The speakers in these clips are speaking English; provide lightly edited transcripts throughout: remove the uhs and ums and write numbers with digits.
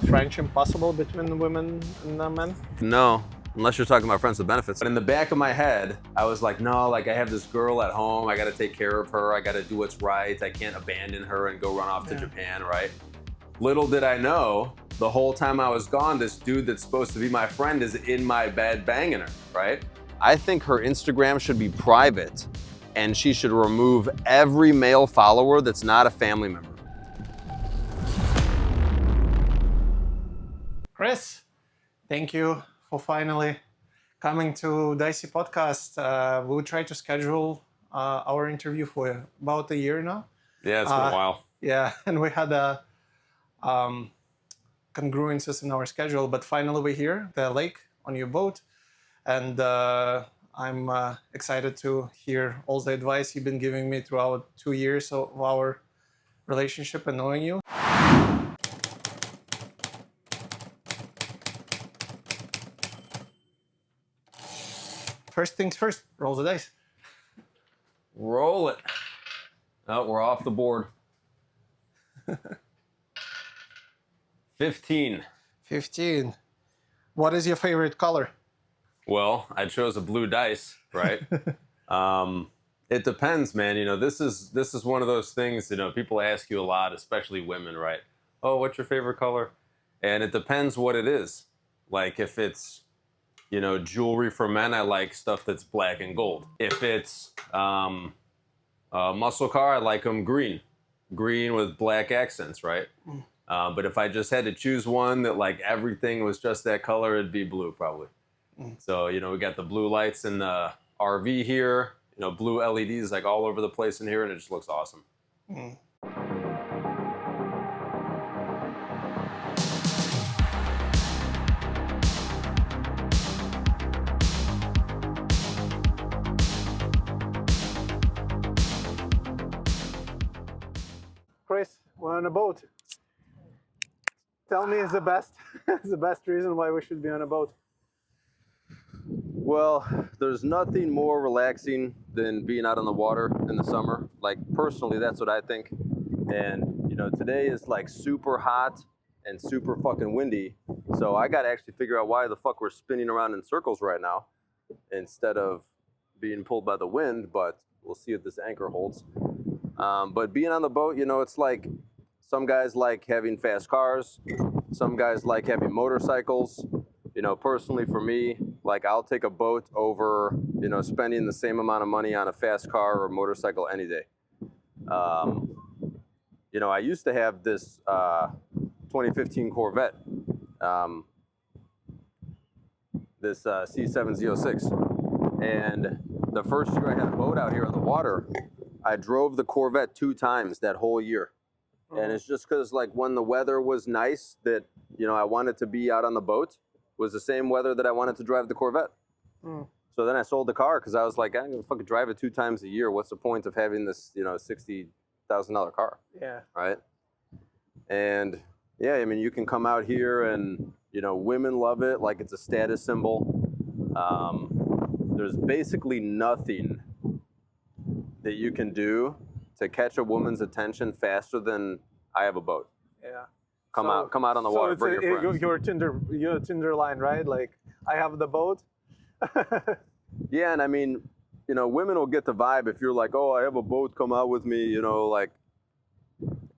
friendship possible between women and men? No, unless you're talking about friends with benefits. But in the back of my head, I was like, no, like I have this girl at home. I got to take care of her. I got to do what's right. I can't abandon her and go run off to Japan, right? Little did I know, the whole time I was gone, this dude that's supposed to be my friend is in my bed banging her, right? I think her Instagram should be private and she should remove every male follower that's not a family member. Chris, thank you for finally coming to Dicee Podcast. We'll try to schedule our interview for about a year now. Yeah, it's been a while. Yeah, and we had a congruences in our schedule, but finally we're here, the lake, on your boat, and I'm excited to hear all the advice you've been giving me throughout 2 years of our relationship and knowing you. First things first, roll the dice. Roll it. Oh, we're off the board. 15. 15. What is your favorite color? Well, I chose a blue dice, right? It depends, man. You know, this is one of those things, you know, people ask you a lot, especially women, right? Oh, what's your favorite color? And it depends what it is. Like if it's, you know, jewelry for men, I like stuff that's black and gold. If it's a muscle car, I like them green with black accents, right? But if I just had to choose one that like everything was just that color, it'd be blue probably. So, you know, we got the blue lights in the RV here, you know, blue LEDs like all over the place in here, and it just looks awesome. Chris, we're on a boat. Tell me is the best the best reason why we should be on a boat. Well, there's nothing more relaxing than being out on the water in the summer. Like personally, that's what I think. And you know, today is like super hot and super fucking windy. So I got to actually figure out why the fuck we're spinning around in circles right now instead of being pulled by the wind, but we'll see if this anchor holds. But being on the boat, you know, it's like some guys like having fast cars. Some guys like having motorcycles. You know, personally for me, like I'll take a boat over, you know, spending the same amount of money on a fast car or motorcycle any day. You know, I used to have this 2015 Corvette, this C7Z06. And the first year I had a boat out here on the water, I drove the Corvette 2 times that whole year. And it's just because like when the weather was nice that, you know, I wanted to be out on the boat was the same weather that I wanted to drive the Corvette. So then I sold the car because I was like, I'm going to fucking drive it 2 times a year. What's the point of having this, you know, $60,000 car? Yeah. Right? And yeah, I mean, you can come out here and, you know, women love it. Like it's a status symbol. There's basically nothing that you can do to catch a woman's attention faster than I have a boat. Yeah. Come out on the water, bring your friends. Your Tinder line, right? Like, I have the boat. Yeah, and I mean, you know, women will get the vibe if you're like, oh, I have a boat, come out with me, you know, like,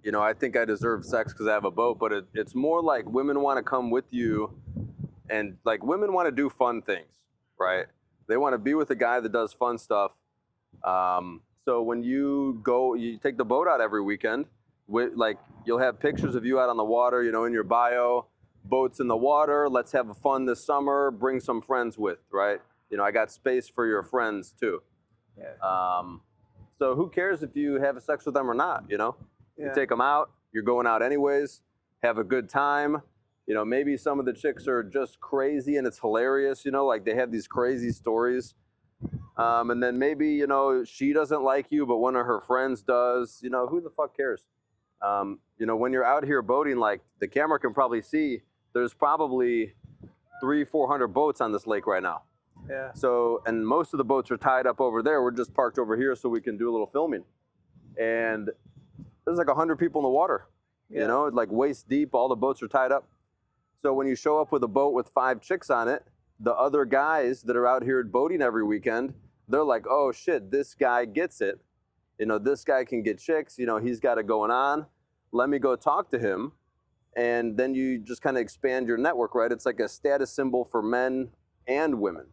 you know, I think I deserve sex because I have a boat, but it's more like women want to come with you, and like women want to do fun things, right? They want to be with a guy that does fun stuff. So when you take the boat out every weekend, like you'll have pictures of you out on the water, you know, in your bio, boats in the water, let's have fun this summer, bring some friends with, right? You know, I got space for your friends too. Yeah. So who cares if you have sex with them or not, you know? Yeah. You take them out, you're going out anyways, have a good time. You know, maybe some of the chicks are just crazy and it's hilarious, you know, like they have these crazy stories. And then maybe, you know, she doesn't like you, but one of her friends does. You know, who the fuck cares? You know, when you're out here boating, like the camera can probably see, there's probably 300-400 boats on this lake right now. Yeah. So, and most of the boats are tied up over there. We're just parked over here so we can do a little filming. And there's like 100 people in the water, you know, like waist deep, all the boats are tied up. So when you show up with a boat with 5 chicks on it, the other guys that are out here boating every weekend, they're like, oh shit, this guy gets it. You know, this guy can get chicks. You know, he's got it going on. Let me go talk to him. And then you just kind of expand your network, right? It's like a status symbol for men and women.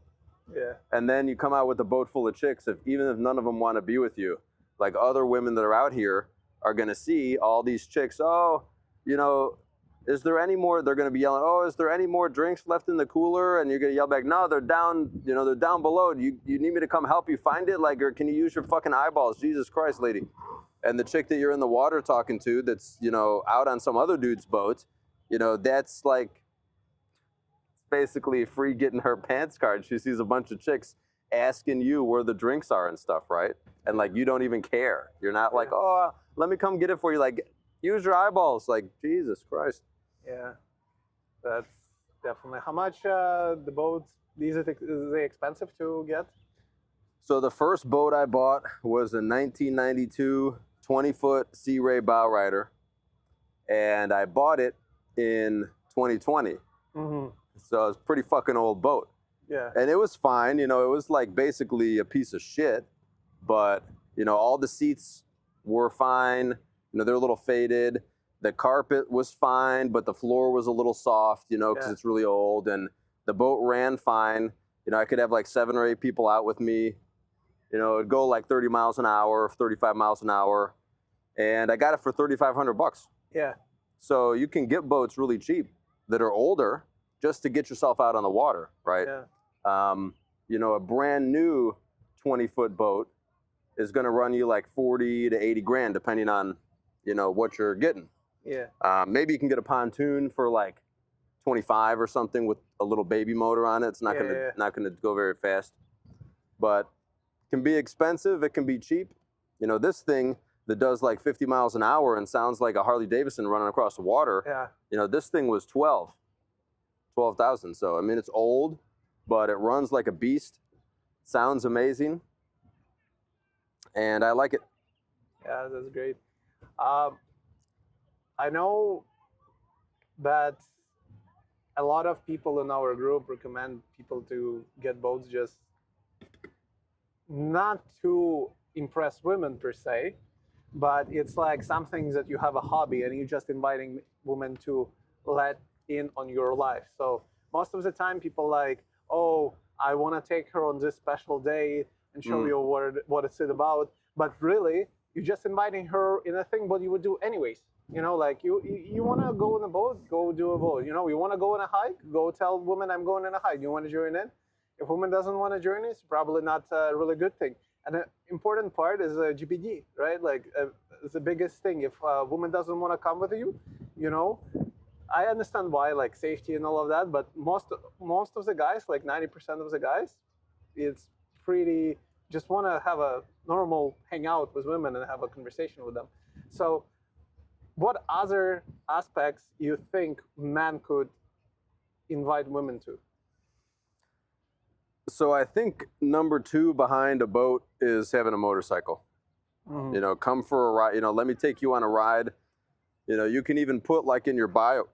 Yeah. And then you come out with a boat full of chicks, even if none of them want to be with you. Like other women that are out here are going to see all these chicks. Oh, you know, is there any more? They're going to be yelling, oh, is there any more drinks left in the cooler? And you're going to yell back, no, they're down, you know, they're down below. You need me to come help you find it? Like, or can you use your fucking eyeballs? Jesus Christ, lady. And the chick that you're in the water talking to that's, you know, out on some other dude's boat, you know, that's like basically free getting her pants card. She sees a bunch of chicks asking you where the drinks are and stuff, right? And like, you don't even care. You're not like, oh, let me come get it for you. Like, use your eyeballs. Like, Jesus Christ. Yeah, that's definitely. How much the boats, is they expensive to get? So the first boat I bought was a 1992 20-foot Sea Ray bow rider, and I bought it in 2020. Mm-hmm. So it's a pretty fucking old boat. Yeah. And it was fine, you know, it was like basically a piece of shit, but, you know, all the seats were fine, you know, they're a little faded. The carpet was fine, but the floor was a little soft, you know, because it's really old, and the boat ran fine. You know, I could have like 7 or 8 people out with me. You know, it'd go like 30 miles an hour, 35 miles an hour. And I got it for $3,500. Yeah. So you can get boats really cheap that are older just to get yourself out on the water, right? Yeah. You know, a brand new 20-foot boat is going to run you like 40 to 80 grand, depending on, you know, what you're getting. Yeah. Maybe you can get a pontoon for like 25 or something with a little baby motor on it. It's not gonna go very fast, but it can be expensive. It can be cheap. You know, this thing that does like 50 miles an hour and sounds like a Harley Davidson running across the water. Yeah. You know, this thing was 12,000. So I mean, it's old, but it runs like a beast. Sounds amazing, and I like it. Yeah, that's great. I know that a lot of people in our group recommend people to get boats just not to impress women per se, but it's like something that you have a hobby and you're just inviting women to let in on your life. So most of the time people like, oh, I want to take her on this special day and show you what it's about. But really, you're just inviting her in a thing what you would do anyways. You know, like you want to go on a boat, go do a boat. You know, you want to go on a hike, go tell women I'm going on a hike. You want to join in? If woman doesn't want to join, it's probably not a really good thing. And the important part is GPD, right? Like it's the biggest thing. If a woman doesn't want to come with you, you know, I understand why, like safety and all of that. But most of the guys, like 90% of the guys, it's pretty just want to have a normal hangout with women and have a conversation with them. So what other aspects you think men could invite women to? So I think number 2 behind a boat is having a motorcycle. Mm-hmm. You know, come for a ride. You know, let me take you on a ride. You know, you can even put like in your bio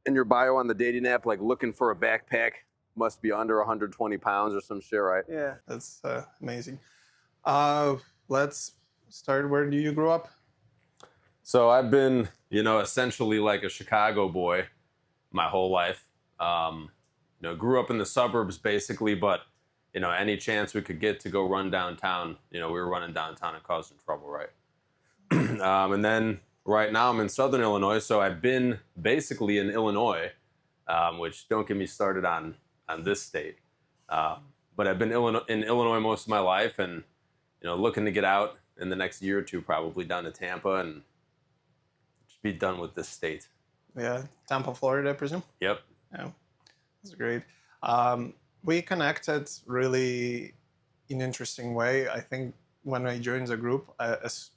on the dating app, like looking for a backpack, must be under 120 pounds or some shit, right? Yeah, that's amazing. Let's start. Where do you grow up? So I've been, you know, essentially like a Chicago boy my whole life. You know, grew up in the suburbs basically, but, you know, any chance we could get to go run downtown, you know, we were running downtown and causing trouble, right? And then right now I'm in Southern Illinois, so I've been basically in Illinois, which don't get me started on this state. But I've been in Illinois most of my life, and, you know, looking to get out in the next year or two, probably down to Tampa and just be done with this state. Yeah, Tampa, Florida, I presume? Yep. Yeah, that's great. We connected really in an interesting way. I think when I joined the group,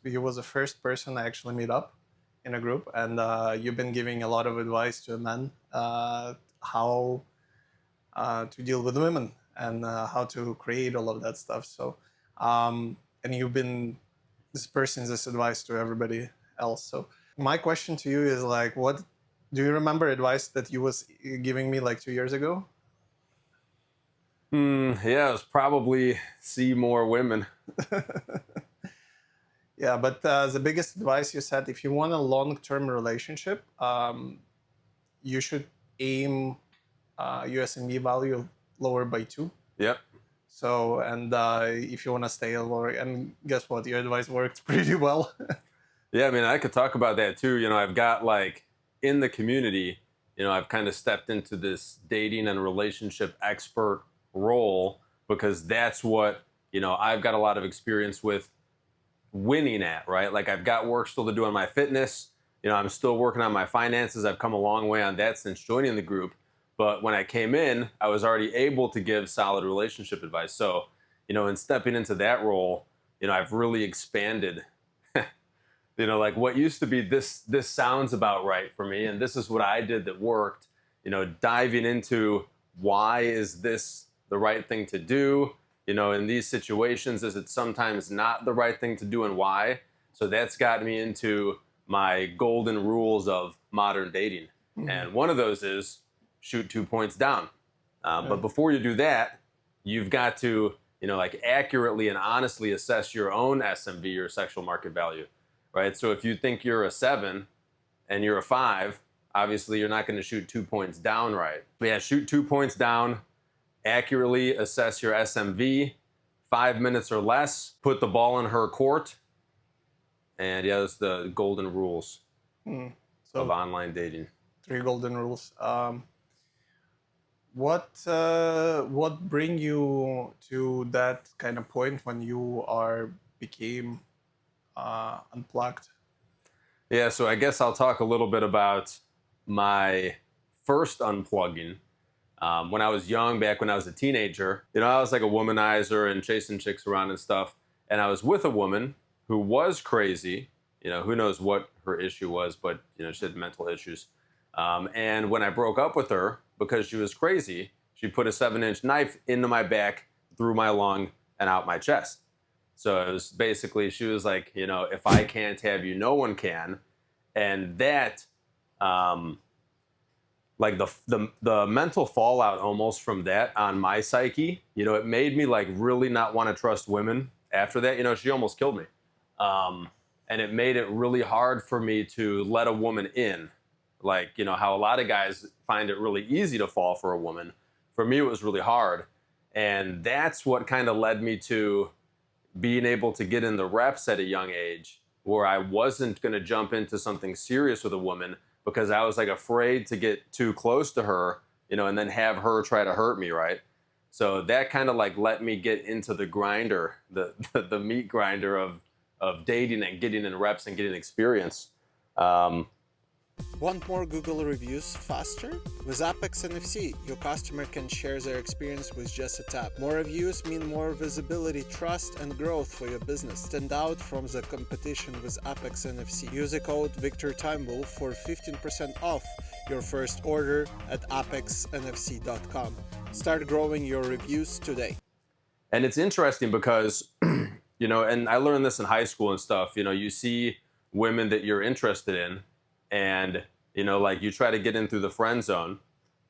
you was the first person I actually meet up in a group, and you've been giving a lot of advice to men how to deal with women and how to create all of that stuff. So, and you've been this advice to everybody else. So my question to you is like, what Do you remember advice that you was giving me like 2 years ago? Yeah, it was probably see more women. Yeah, but the biggest advice you said, if you want a long-term relationship, you should aim USMB value lower by 2. Yep. So, and if you want to stay lower, and guess what? Your advice worked pretty well. Yeah, I mean, I could talk about that too. I've got like in the community, I've kind of stepped into this dating and relationship expert role because that's what, I've got a lot of experience with winning at, right? Like I've got work still to do on my fitness. I'm still working on my finances. I've come a long way on that since joining the group. But when I came in, I was already able to give solid relationship advice. So, in stepping into that role, I've really expanded like what used to be this sounds about right for me, and this is what I did that worked. Diving into why is this the right thing to do? In these situations, is it sometimes not the right thing to do, and why? So that's got me into my golden rules of modern dating, and one of those is shoot 2 points down. But before you do that, you've got to like accurately and honestly assess your own SMV, or sexual market value. Right, so if you think you're a 7 and you're a 5, obviously you're not going to shoot 2 points down right. But yeah, shoot 2 points down, accurately assess your SMV, 5 minutes or less, put the ball in her court, and yeah, that's the golden rules of So online dating. 3 golden rules. What bring you to that kind of point when you became unplugged? Yeah, so I guess I'll talk a little bit about my first unplugging. When I was young, back when I was a teenager, I was like a womanizer and chasing chicks around and stuff. And I was with a woman who was crazy. Who knows what her issue was, but, she had mental issues. And when I broke up with her, because she was crazy, she put a 7-inch knife into my back, through my lung, and out my chest. So it was basically, she was like, if I can't have you, no one can. And that, like the mental fallout almost from that on my psyche, it made me like really not want to trust women after that. She almost killed me. And it made it really hard for me to let a woman in. Like, how a lot of guys find it really easy to fall for a woman. For me, it was really hard. And that's what kind of led me to being able to get in the reps at a young age, where I wasn't going to jump into something serious with a woman because I was like afraid to get too close to her, and then have her try to hurt me, right? So that kind of like let me get into the grinder, the meat grinder of dating and getting in reps and getting experience. Want more Google reviews faster? With Apex NFC, your customer can share their experience with just a tap. More reviews mean more visibility, trust, and growth for your business. Stand out from the competition with Apex NFC. Use the code VictorTimeball for 15% off your first order at apexnfc.com. Start growing your reviews today. And it's interesting because, and I learned this in high school and stuff, you see women that you're interested in, and, like you try to get in through the friend zone,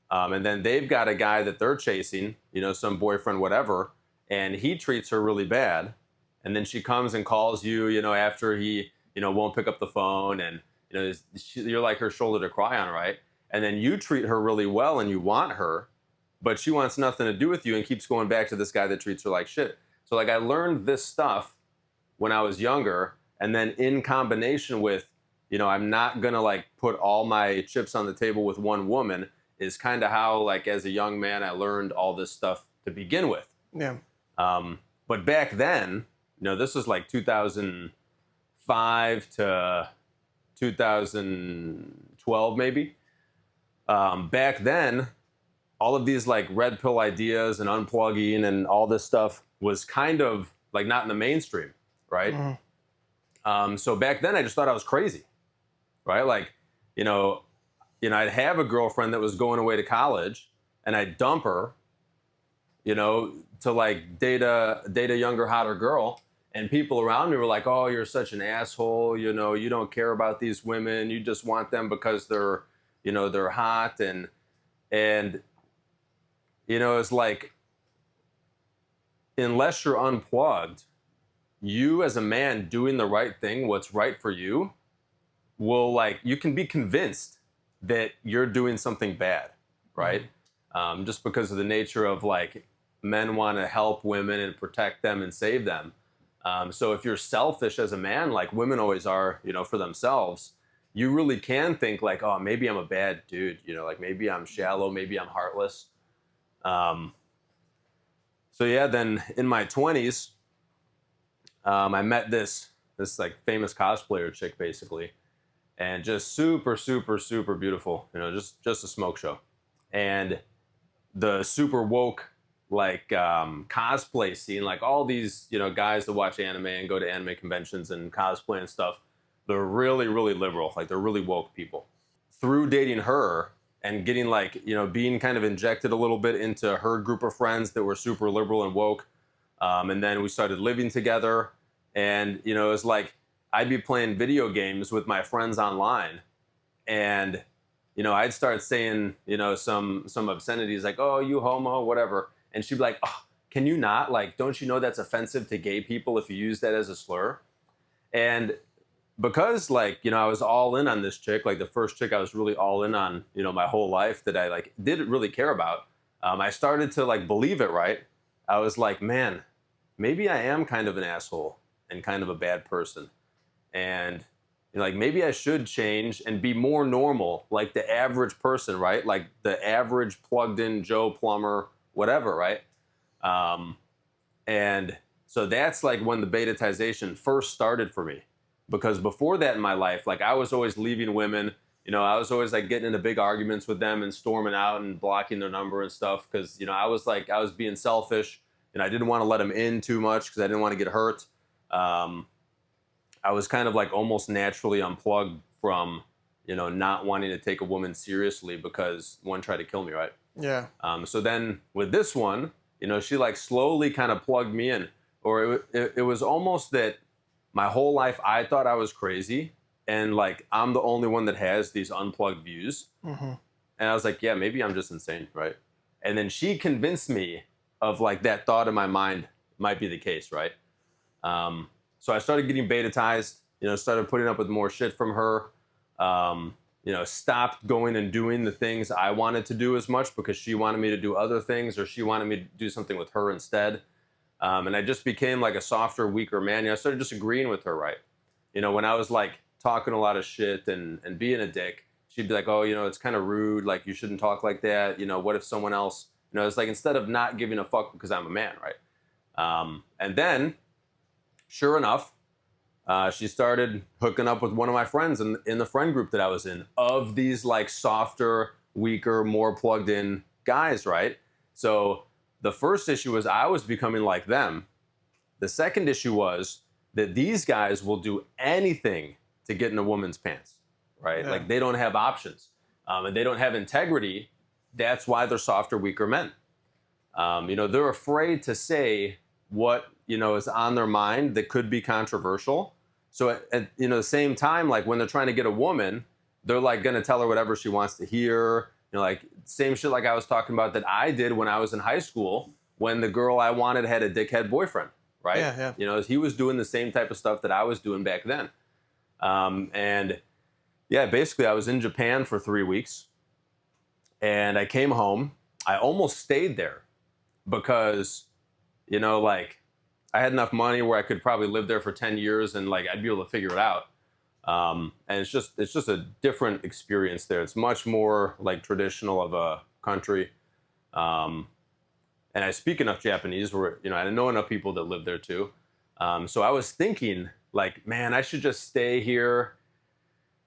and then they've got a guy that they're chasing, some boyfriend, whatever, and he treats her really bad. And then she comes and calls you, after he, won't pick up the phone, and, you're like her shoulder to cry on, right? And then you treat her really well and you want her, but she wants nothing to do with you and keeps going back to this guy that treats her like shit. So like I learned this stuff when I was younger, and then in combination with, I'm not gonna like put all my chips on the table with one woman, is kind of how like as a young man I learned all this stuff to begin with. Yeah. But back then, this was like 2005 to 2012 maybe. Back then, all of these like red pill ideas and unplugging and all this stuff was kind of like not in the mainstream, right? Mm-hmm. So back then I just thought I was crazy, right? Like, I'd have a girlfriend that was going away to college, and I'd dump her, to like date a younger, hotter girl. And people around me were like, oh, you're such an asshole. You don't care about these women. You just want them because they're, you know, they're hot, and you know, it's like, unless you're unplugged, you as a man doing the right thing, what's right for you, will, like, you can be convinced that you're doing something bad, right? Just because of the nature of, like, men want to help women and protect them and save them. So if you're selfish as a man, like women always are, you know, for themselves, you really can think like, oh, maybe I'm a bad dude, you know, like maybe I'm shallow, maybe I'm heartless. So yeah, then in my 20s, I met this like famous cosplayer chick, basically, and just super, super, super beautiful, you know, just a smoke show. And the super woke, like, cosplay scene, like all these, you know, guys that watch anime and go to anime conventions and cosplay and stuff, they're really, really liberal. Like, they're really woke people. Through dating her and getting, like, you know, being kind of injected a little bit into her group of friends that were super liberal and woke. And then we started living together. And, you know, it was like, I'd be playing video games with my friends online, and, you know, I'd start saying, you know, some obscenities like, oh, you homo, whatever. And she'd be like, oh, can you not? Like, don't you know that's offensive to gay people if you use that as a slur? And because, like, you know, I was all in on this chick, like the first chick I was really all in on, you know, my whole life, that I, like, didn't really care about. I started to, like, believe it, right? I was like, man, maybe I am kind of an asshole and kind of a bad person. And, you know, like, maybe I should change and be more normal, like the average person, right? Like the average plugged in Joe plumber, whatever, right? And so that's like when the betatization first started for me. Because before that in my life, like, I was always leaving women, you know, I was always like getting into big arguments with them and storming out and blocking their number and stuff. Cause, you know, I was being selfish, and I didn't want to let them in too much because I didn't want to get hurt. I was kind of like almost naturally unplugged from, you know, not wanting to take a woman seriously because one tried to kill me, right? Yeah. So then with this one, you know, she like slowly kind of plugged me in, or it was almost that my whole life I thought I was crazy, and like I'm the only one that has these unplugged views. Mm-hmm. And I was like, yeah, maybe I'm just insane, right? And then she convinced me of like that thought in my mind might be the case, right? So I started getting betatized, you know, started putting up with more shit from her, you know, stopped going and doing the things I wanted to do as much because she wanted me to do other things, or she wanted me to do something with her instead. And I just became like a softer, weaker man. You know, I started disagreeing with her, right? You know, when I was like talking a lot of shit and being a dick, she'd be like, oh, you know, it's kind of rude. Like, you shouldn't talk like that. You know, what if someone else, you know, it's like, instead of not giving a fuck because I'm a man, right? And then, sure enough, she started hooking up with one of my friends in the friend group that I was in, of these like softer, weaker, more plugged in guys, right? So the first issue was I was becoming like them. The second issue was that these guys will do anything to get in a woman's pants, right? Yeah. Like, they don't have options, and they don't have integrity. That's why they're softer, weaker men. You know, they're afraid to say what, you know, is on their mind that could be controversial. So at you know, the same time, like when they're trying to get a woman, they're like going to tell her whatever she wants to hear. You know, like same shit like I was talking about that I did when I was in high school, when the girl I wanted had a dickhead boyfriend, right? Yeah, yeah. You know, he was doing the same type of stuff that I was doing back then. And yeah, basically I was in Japan for 3 weeks, and I came home. I almost stayed there because, you know, like, I had enough money where I could probably live there for 10 years and like I'd be able to figure it out. And it's just a different experience there. It's much more like traditional of a country. And I speak enough Japanese where, you know, I know enough people that live there too. So I was thinking like, man, I should just stay here,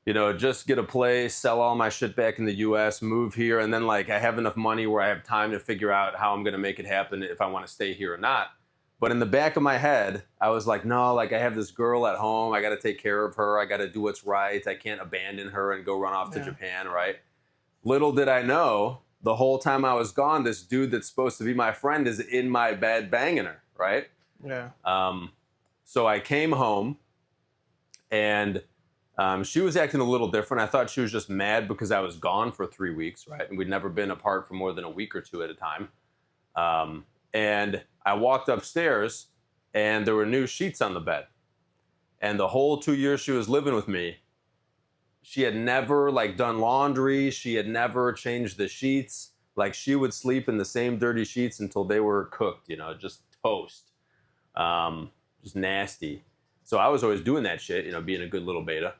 you know, just get a place, sell all my shit back in the US, move here. And then like I have enough money where I have time to figure out how I'm going to make it happen if I want to stay here or not. But in the back of my head, I was like, no, like I have this girl at home. I got to take care of her. I got to do what's right. I can't abandon her and go run off to Japan, right? Little did I know, the whole time I was gone, this dude that's supposed to be my friend is in my bed banging her, right? Yeah. So I came home, and She was acting a little different. I thought she was just mad because I was gone for 3 weeks, right? And we'd never been apart for more than a week or two at a time. And I walked upstairs and there were new sheets on the bed. And the whole 2 years she was living with me, she had never like done laundry. She had never changed the sheets. Like she would sleep in the same dirty sheets until they were cooked, just toast. Just nasty. So I was always doing that shit, being a good little beta.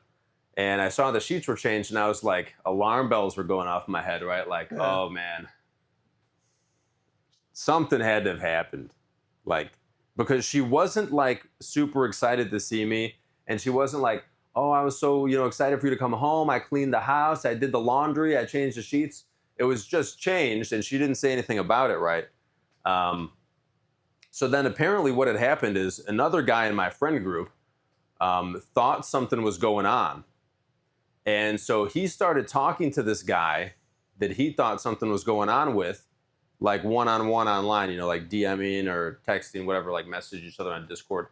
And I saw the sheets were changed and I was like, alarm bells were going off in my head, right? Like, oh man, something had to have happened. Like, because she wasn't like super excited to see me. And she wasn't like, oh, I was so, excited for you to come home. I cleaned the house. I did the laundry. I changed the sheets. It was just changed. And she didn't say anything about it, right? So then apparently what had happened is another guy in my friend group thought something was going on. And so he started talking to this guy that he thought something was going on with, like one-on-one online, like DMing or texting, whatever, like message each other on Discord.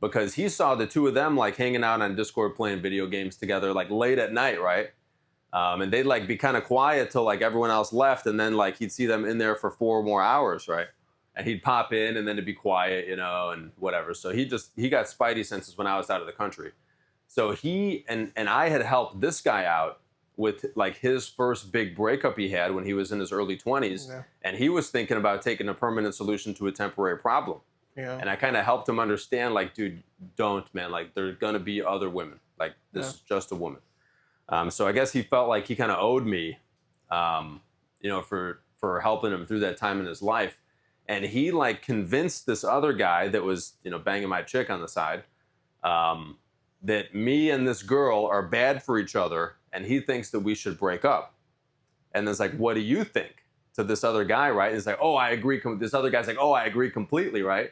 Because he saw the two of them like hanging out on Discord playing video games together, like late at night, right? And they'd like be kind of quiet till like everyone else left. And then like he'd see them in there for 4 more hours, right? And he'd pop in and then it'd be quiet, and whatever. So he got spidey senses when I was out of the country. So he and I had helped this guy out with like his first big breakup he had when he was in his early 20s. Yeah. And he was thinking about taking a permanent solution to a temporary problem. Yeah. And I kind of helped him understand, like, dude, don't, man. Like, there are going to be other women. Like, this is just a woman. So I guess he felt like he kind of owed me, for helping him through that time in his life. And he, like, convinced this other guy that was, banging my chick on the side, that me and this girl are bad for each other, and he thinks that we should break up. And it's like, what do you think? To this other guy, right? And it's like, oh, I agree. This other guy's like, oh, I agree completely, right?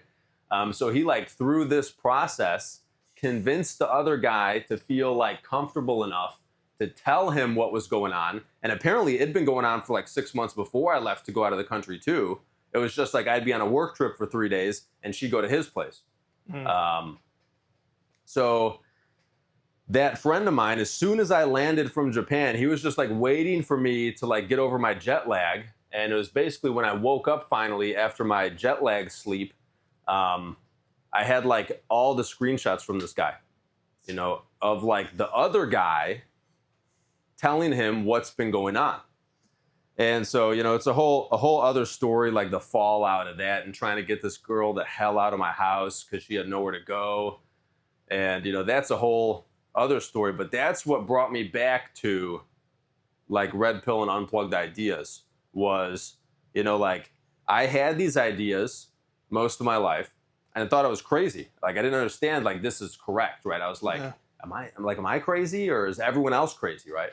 So he, like, through this process, convinced the other guy to feel, like, comfortable enough to tell him what was going on. And apparently it'd been going on for, like, 6 months before I left to go out of the country, too. It was just like I'd be on a work trip for 3 days, and she'd go to his place. So that friend of mine, as soon as I landed from Japan, he was just like waiting for me to like get over my jet lag. And it was basically when I woke up finally after my jet lag sleep, I had like all the screenshots from this guy, of like the other guy telling him what's been going on. And so, it's a whole other story, like the fallout of that and trying to get this girl the hell out of my house because she had nowhere to go. And, that's a whole other story, but that's what brought me back to like red pill and unplugged ideas was, like I had these ideas most of my life and I thought it was crazy. Like I didn't understand like this is correct, right? I was like, am I crazy or is everyone else crazy, right?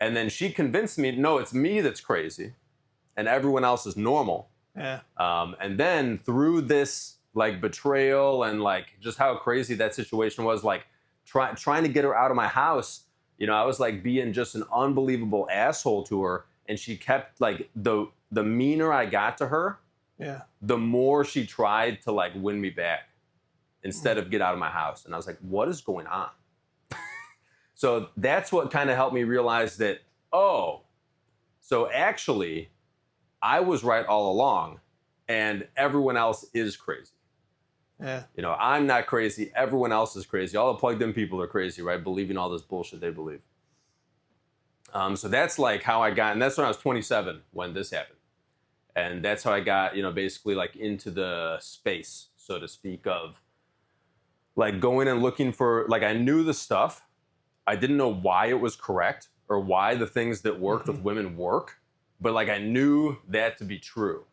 And then she convinced me, no, it's me that's crazy and everyone else is normal. Yeah. And then through this like betrayal and like just how crazy that situation was, like trying to get her out of my house, I was like being just an unbelievable asshole to her. And she kept like the meaner I got to her, the more she tried to like win me back instead of get out of my house. And I was like, what is going on? So that's what kind of helped me realize that, so actually I was right all along and everyone else is crazy. Yeah. I'm not crazy. Everyone else is crazy. All the plugged in people are crazy, right? Believing all this bullshit they believe. So that's like how I got, and that's when I was 27 when this happened. And that's how I got, basically like into the space, so to speak, of like going and looking for, like I knew the stuff. I didn't know why it was correct or why the things that worked with women work, but like I knew that to be true.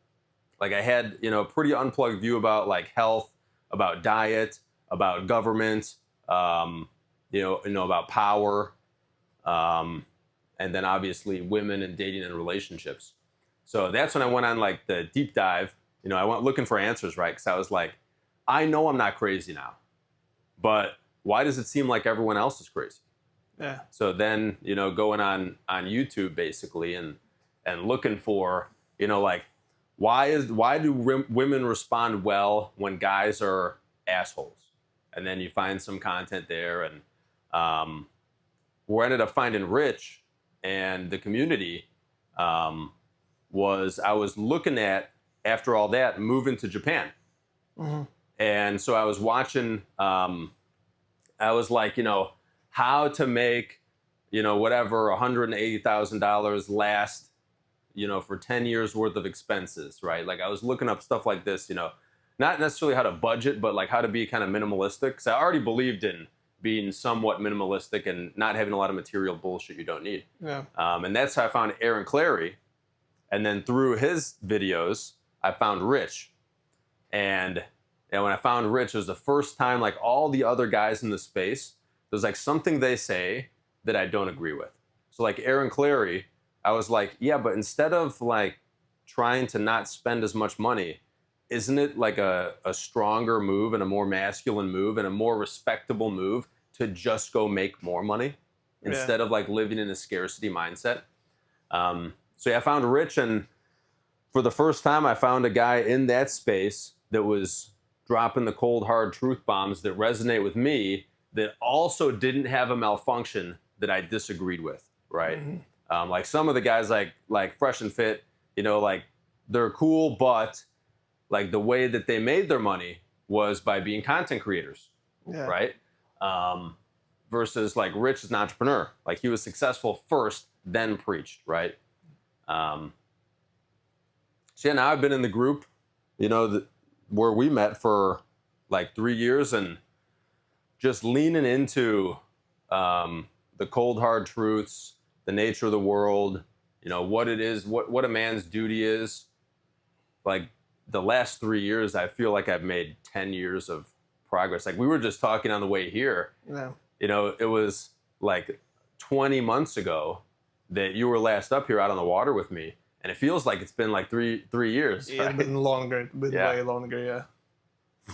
Like I had, a pretty unplugged view about like health, about diet, about government, about power, and then obviously women and dating and relationships. So that's when I went on like the deep dive. I went looking for answers, right? Because I was like, I know I'm not crazy now, but why does it seem like everyone else is crazy? Yeah. So then, going on YouTube basically and looking for, like, why do women respond well when guys are assholes? and then you find some content there. And where I ended up finding Rich and the community was I was looking at, after all that, moving to Japan. Mm-hmm. And so I was watching, I was like, how to make, whatever, $180,000 last, for 10 years worth of expenses, right? Like I was looking up stuff like this, not necessarily how to budget, but like how to be kind of minimalistic. Because I already believed in being somewhat minimalistic and not having a lot of material bullshit you don't need. Yeah. And that's how I found Aaron Clary. And then through his videos, I found Rich. And when I found Rich, it was the first time, like all the other guys in the space, there's like something they say that I don't agree with. So like Aaron Clary, I was like, yeah, but instead of like trying to not spend as much money, isn't it like a stronger move and a more masculine move and a more respectable move to just go make more money instead of like living in a scarcity mindset? So yeah, I found Rich, and for the first time, I found a guy in that space that was dropping the cold, hard truth bombs that resonate with me, that also didn't have a malfunction that I disagreed with, right? Mm-hmm. Like some of the guys like Fresh and Fit, like they're cool, but like the way that they made their money was by being content creators, right? Versus like Rich is an entrepreneur. Like he was successful first, then preached, right? So yeah, now I've been in the group, where we met for like 3 years, and just leaning into the cold hard truths, the nature of the world, what it is, what a man's duty is. Like the last 3 years, I feel like I've made 10 years of progress. Like we were just talking on the way here. Yeah. It was like 20 months ago that you were last up here out on the water with me. And it feels like it's been like three years. Right? It's been longer. It's been way longer, yeah.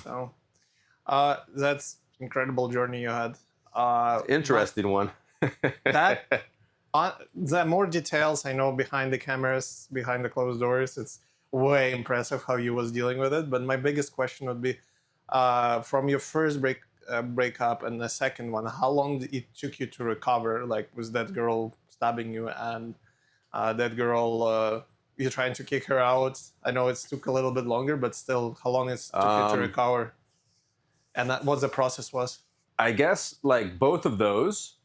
So that's incredible journey you had. Interesting one. The more details I know behind the cameras, behind the closed doors, it's way impressive how you was dealing with it. But my biggest question would be, from your first breakup and the second one, how long it took you to recover? Like, was that girl stabbing you, and that girl, you're trying to kick her out? I know it took a little bit longer, but still, how long it took you to recover? And what the process was? I guess like both of those,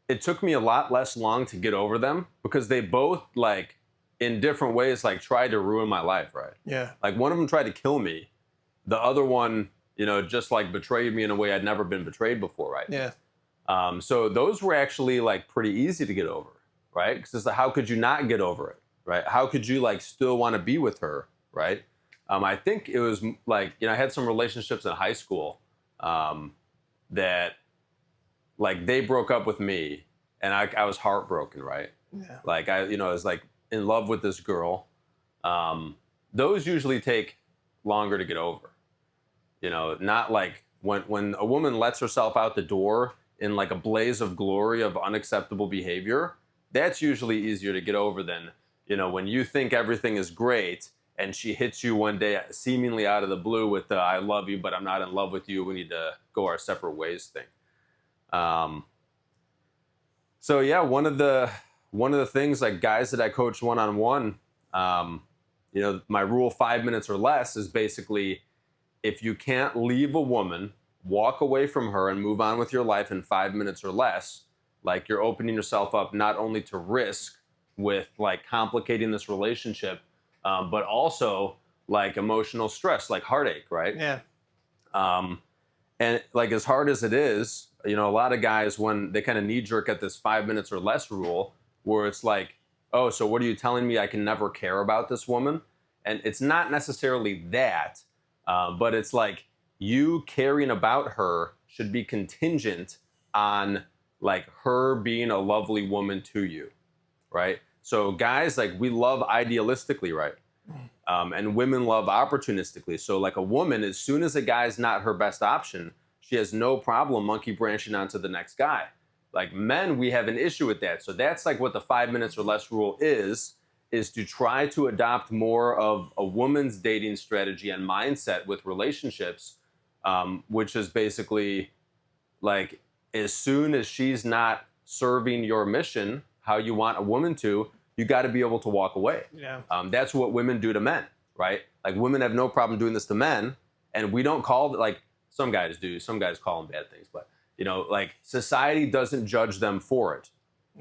it took me a lot less long to get over them, because they both like in different ways like tried to ruin my life, right? Yeah. Like one of them tried to kill me. The other one, just like betrayed me in a way I'd never been betrayed before, right? Yeah. So those were actually like pretty easy to get over, right? Because it's like, how could you not get over it, right? How could you like still want to be with her, right? I think it was like, I had some relationships in high school that like they broke up with me, and I was heartbroken, right? Yeah. Like I was like in love with this girl. Those usually take longer to get over. Not like when a woman lets herself out the door in like a blaze of glory of unacceptable behavior, that's usually easier to get over than, when you think everything is great and she hits you one day seemingly out of the blue with the "I love you, but I'm not in love with you. We need to go our separate ways" thing. So yeah, one of the things, like guys that I coach one-on-one, my rule 5 minutes or less is basically, if you can't leave a woman, walk away from her and move on with your life in 5 minutes or less, like you're opening yourself up not only to risk with like complicating this relationship, but also like emotional stress, like heartache, right? Yeah. And like as hard as it is, a lot of guys, when they kind of knee jerk at this 5 minutes or less rule, where it's like, oh, so what are you telling me? I can never care about this woman? And it's not necessarily that, but it's like you caring about her should be contingent on like her being a lovely woman to you, right? So guys, like we love idealistically, right? And women love opportunistically. So like a woman, as soon as a guy's not her best option, she has no problem monkey branching onto the next guy. Like men, we have an issue with that. So that's like what the 5 minutes or less rule is to try to adopt more of a woman's dating strategy and mindset with relationships, which is basically like as soon as she's not serving your mission how you want a woman to, you got to be able to walk away. Yeah. That's what women do to men, right? Like women have no problem doing this to men, and we don't call it, like some guys do. Some guys call them bad things, but like society doesn't judge them for it,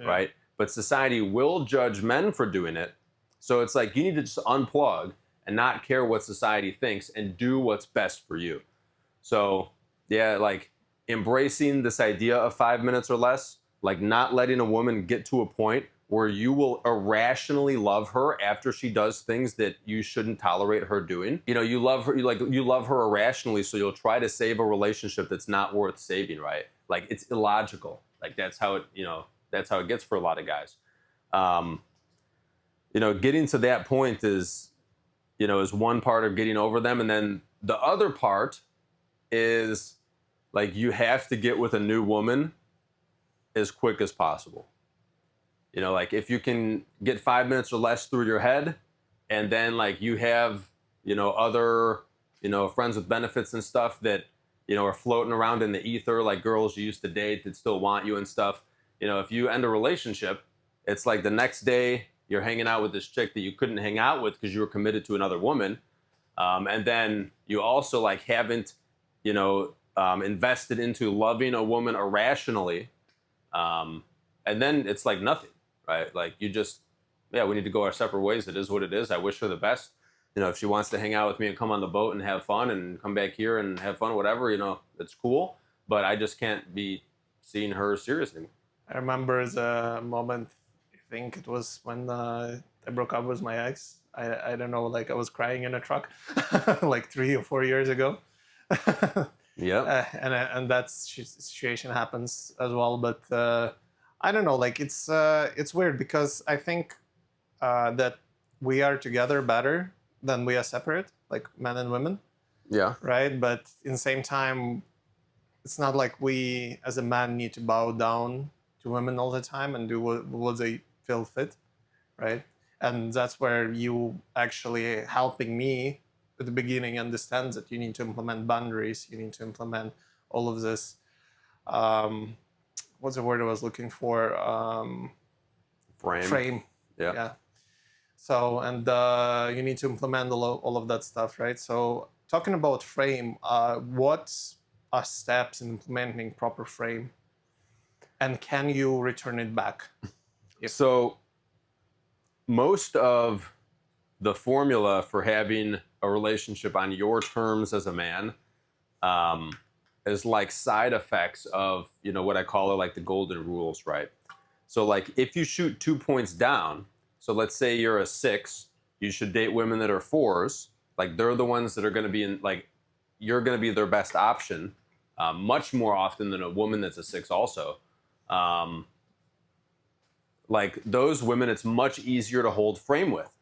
right? But society will judge men for doing it. So it's like you need to just unplug and not care what society thinks and do what's best for you. So yeah, like embracing this idea of 5 minutes or less, like not letting a woman get to a point where you will irrationally love her after she does things that you shouldn't tolerate her doing. You love her, you love her irrationally, so you'll try to save a relationship that's not worth saving, right? Like it's illogical. Like that's how it gets for a lot of guys. Getting to that point is one part of getting over them, and then the other part is like you have to get with a new woman as quick as possible. Like if you can get 5 minutes or less through your head, and then like you have, other, friends with benefits and stuff that, are floating around in the ether, like girls you used to date that still want you and stuff. If you end a relationship, it's like the next day you're hanging out with this chick that you couldn't hang out with because you were committed to another woman. And then you also like haven't, invested into loving a woman irrationally. And then it's like nothing. Right? Like we need to go our separate ways. It is what it is. I wish her the best. If she wants to hang out with me and come on the boat and have fun and come back here and have fun, whatever, it's cool. But I just can't be seeing her serious anymore. I remember the moment, I think it was when I broke up with my ex. I don't know, like I was crying in a truck like 3 or 4 years ago. Yeah. And that situation happens as well. But I don't know, like it's weird because I think that we are together better than we are separate, like men and women. Yeah. Right. But in the same time, it's not like we as a man need to bow down to women all the time and do what they feel fit. Right. And that's where you actually helping me at the beginning understand that you need to implement boundaries. You need to implement all of this. What's the word I was looking for? Frame. Yeah. So, and you need to implement all of that stuff, right? So, talking about frame, what are steps in implementing proper frame? And can you return it back? So, most of the formula for having a relationship on your terms as a man is like side effects of, what I call it, like the golden rules, right? So like if you shoot 2 points down, so let's say you're a 6, you should date women that are 4s. Like they're the ones that are going to be you're going to be their best option much more often than a woman that's a 6 also. Like those women, it's much easier to hold frame with,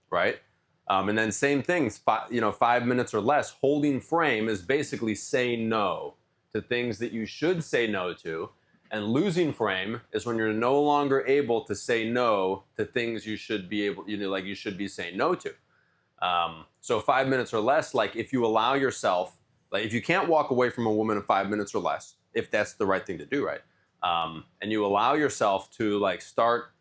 right? And then same things, 5 minutes or less, holding frame is basically saying no to things that you should say no to. And losing frame is when you're no longer able to say no to things you should be able, like you should be saying no to. So 5 minutes or less, like if you allow yourself, like if you can't walk away from a woman in 5 minutes or less, if that's the right thing to do, right? And you allow yourself to like start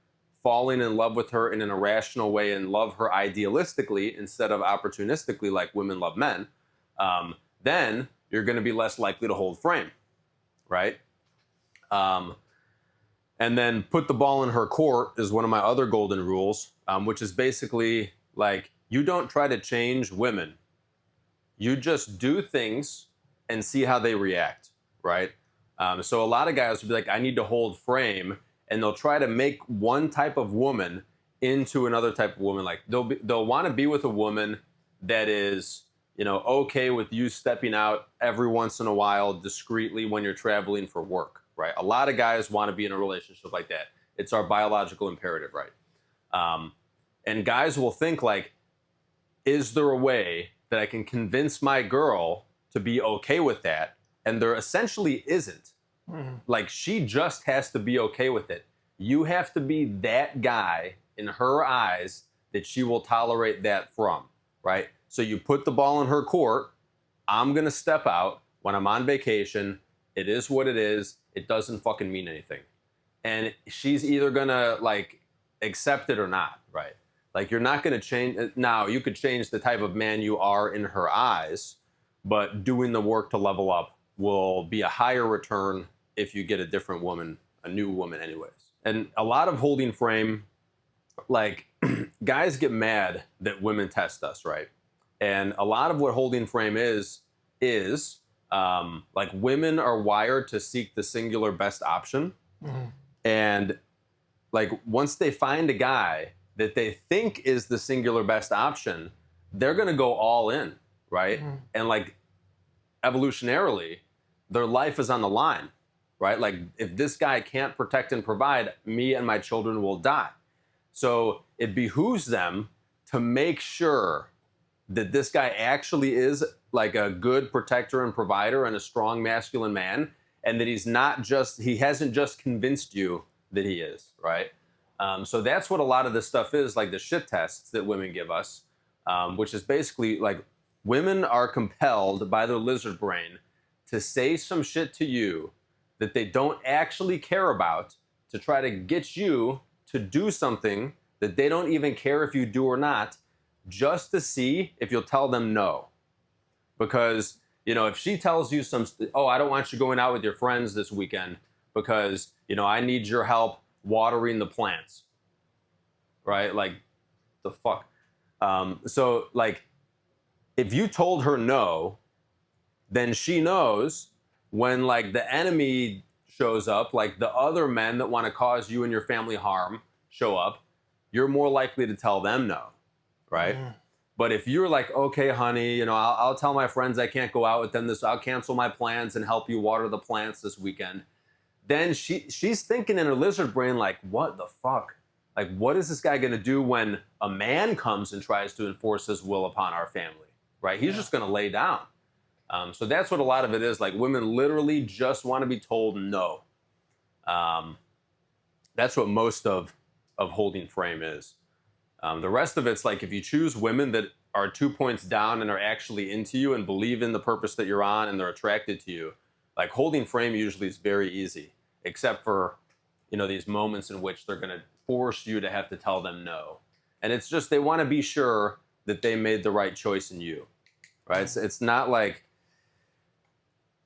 falling in love with her in an irrational way and love her idealistically instead of opportunistically like women love men, then you're going to be less likely to hold frame, right? And then put the ball in her court is one of my other golden rules, which is basically like you don't try to change women. You just do things and see how they react, right? So a lot of guys will be like, I need to hold frame, and they'll try to make one type of woman into another type of woman. Like they'll want to be with a woman that is, okay with you stepping out every once in a while discreetly when you're traveling for work, right? A lot of guys want to be in a relationship like that. It's our biological imperative, right? And guys will think like, is there a way that I can convince my girl to be okay with that? And there essentially isn't. Mm-hmm. Like she just has to be okay with it. You have to be that guy in her eyes that she will tolerate that from, right? So you put the ball in her court. I'm going to step out. when I'm on vacation, it is what it is. It doesn't fucking mean anything. And she's either gonna like accept it or not, right? Like you're not gonna change. Now you could change the type of man you are in her eyes, but doing the work to level up will be a higher return if you get a different woman, a new woman anyways. And a lot of holding frame, like guys get mad that women test us, right? And a lot of what holding frame is like women are wired to seek the singular best option. Mm-hmm. And like once they find a guy that they think is the singular best option, they're going to go all in, right? Mm-hmm. And like evolutionarily, their life is on the line, right? Like if this guy can't protect and provide, me and my children will die. So it behooves them to make sure that this guy actually is like a good protector and provider and a strong masculine man, and that he hasn't just convinced you that he is, right? So that's what a lot of this stuff is, like the shit tests that women give us, which is basically like women are compelled by their lizard brain to say some shit to you that they don't actually care about to try to get you to do something that they don't even care if you do or not, just to see if you'll tell them no. Because, you know, if she tells you I don't want you going out with your friends this weekend because, you know, I need your help watering the plants, right? Like, the fuck? So, like, if you told her no, then she knows when, like, the enemy shows up, like the other men that want to cause you and your family harm show up, you're more likely to tell them no, right? Mm. But if you're like, okay, honey, you know, I'll tell my friends I can't go out with them I'll cancel my plans and help you water the plants this weekend. Then she's thinking in her lizard brain, like, what the fuck? Like, what is this guy going to do when a man comes and tries to enforce his will upon our family, right? He's just going to lay down. So that's what a lot of it is. Like, women literally just want to be told no. That's what most of holding frame is. The rest of it's like if you choose women that are 2 points down and are actually into you and believe in the purpose that you're on and they're attracted to you, like holding frame usually is very easy, except for, you know, these moments in which they're going to force you to have to tell them no. And it's just they want to be sure that they made the right choice in you, right? It's not like,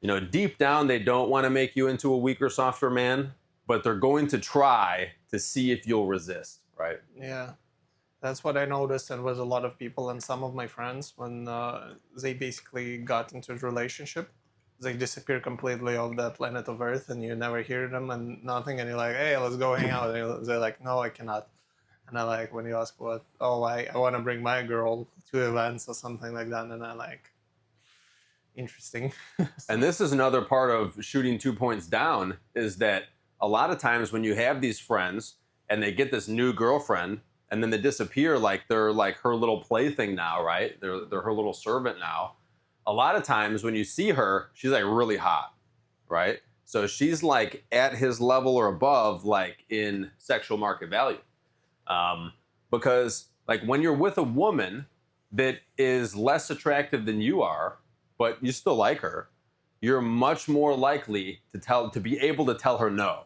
you know, deep down they don't want to make you into a weaker, softer man, but they're going to try to see if you'll resist, right? Yeah. That's what I noticed, and with a lot of people and some of my friends, when they basically got into a relationship, they disappear completely off the planet of Earth, and you never hear them and nothing, and you're like, hey, let's go hang out. And they're like, no, I cannot. And I like, when you ask what, oh, I want to bring my girl to events or something like that, and I like, interesting. And this is another part of shooting 2 points down, is that a lot of times when you have these friends and they get this new girlfriend, and then they disappear, like they're like her little plaything now, right? They're her little servant now. A lot of times when you see her, she's like really hot, right? So she's like at his level or above, like in sexual market value. Because like when you're with a woman that is less attractive than you are, but you still like her, you're much more likely to be able to tell her no,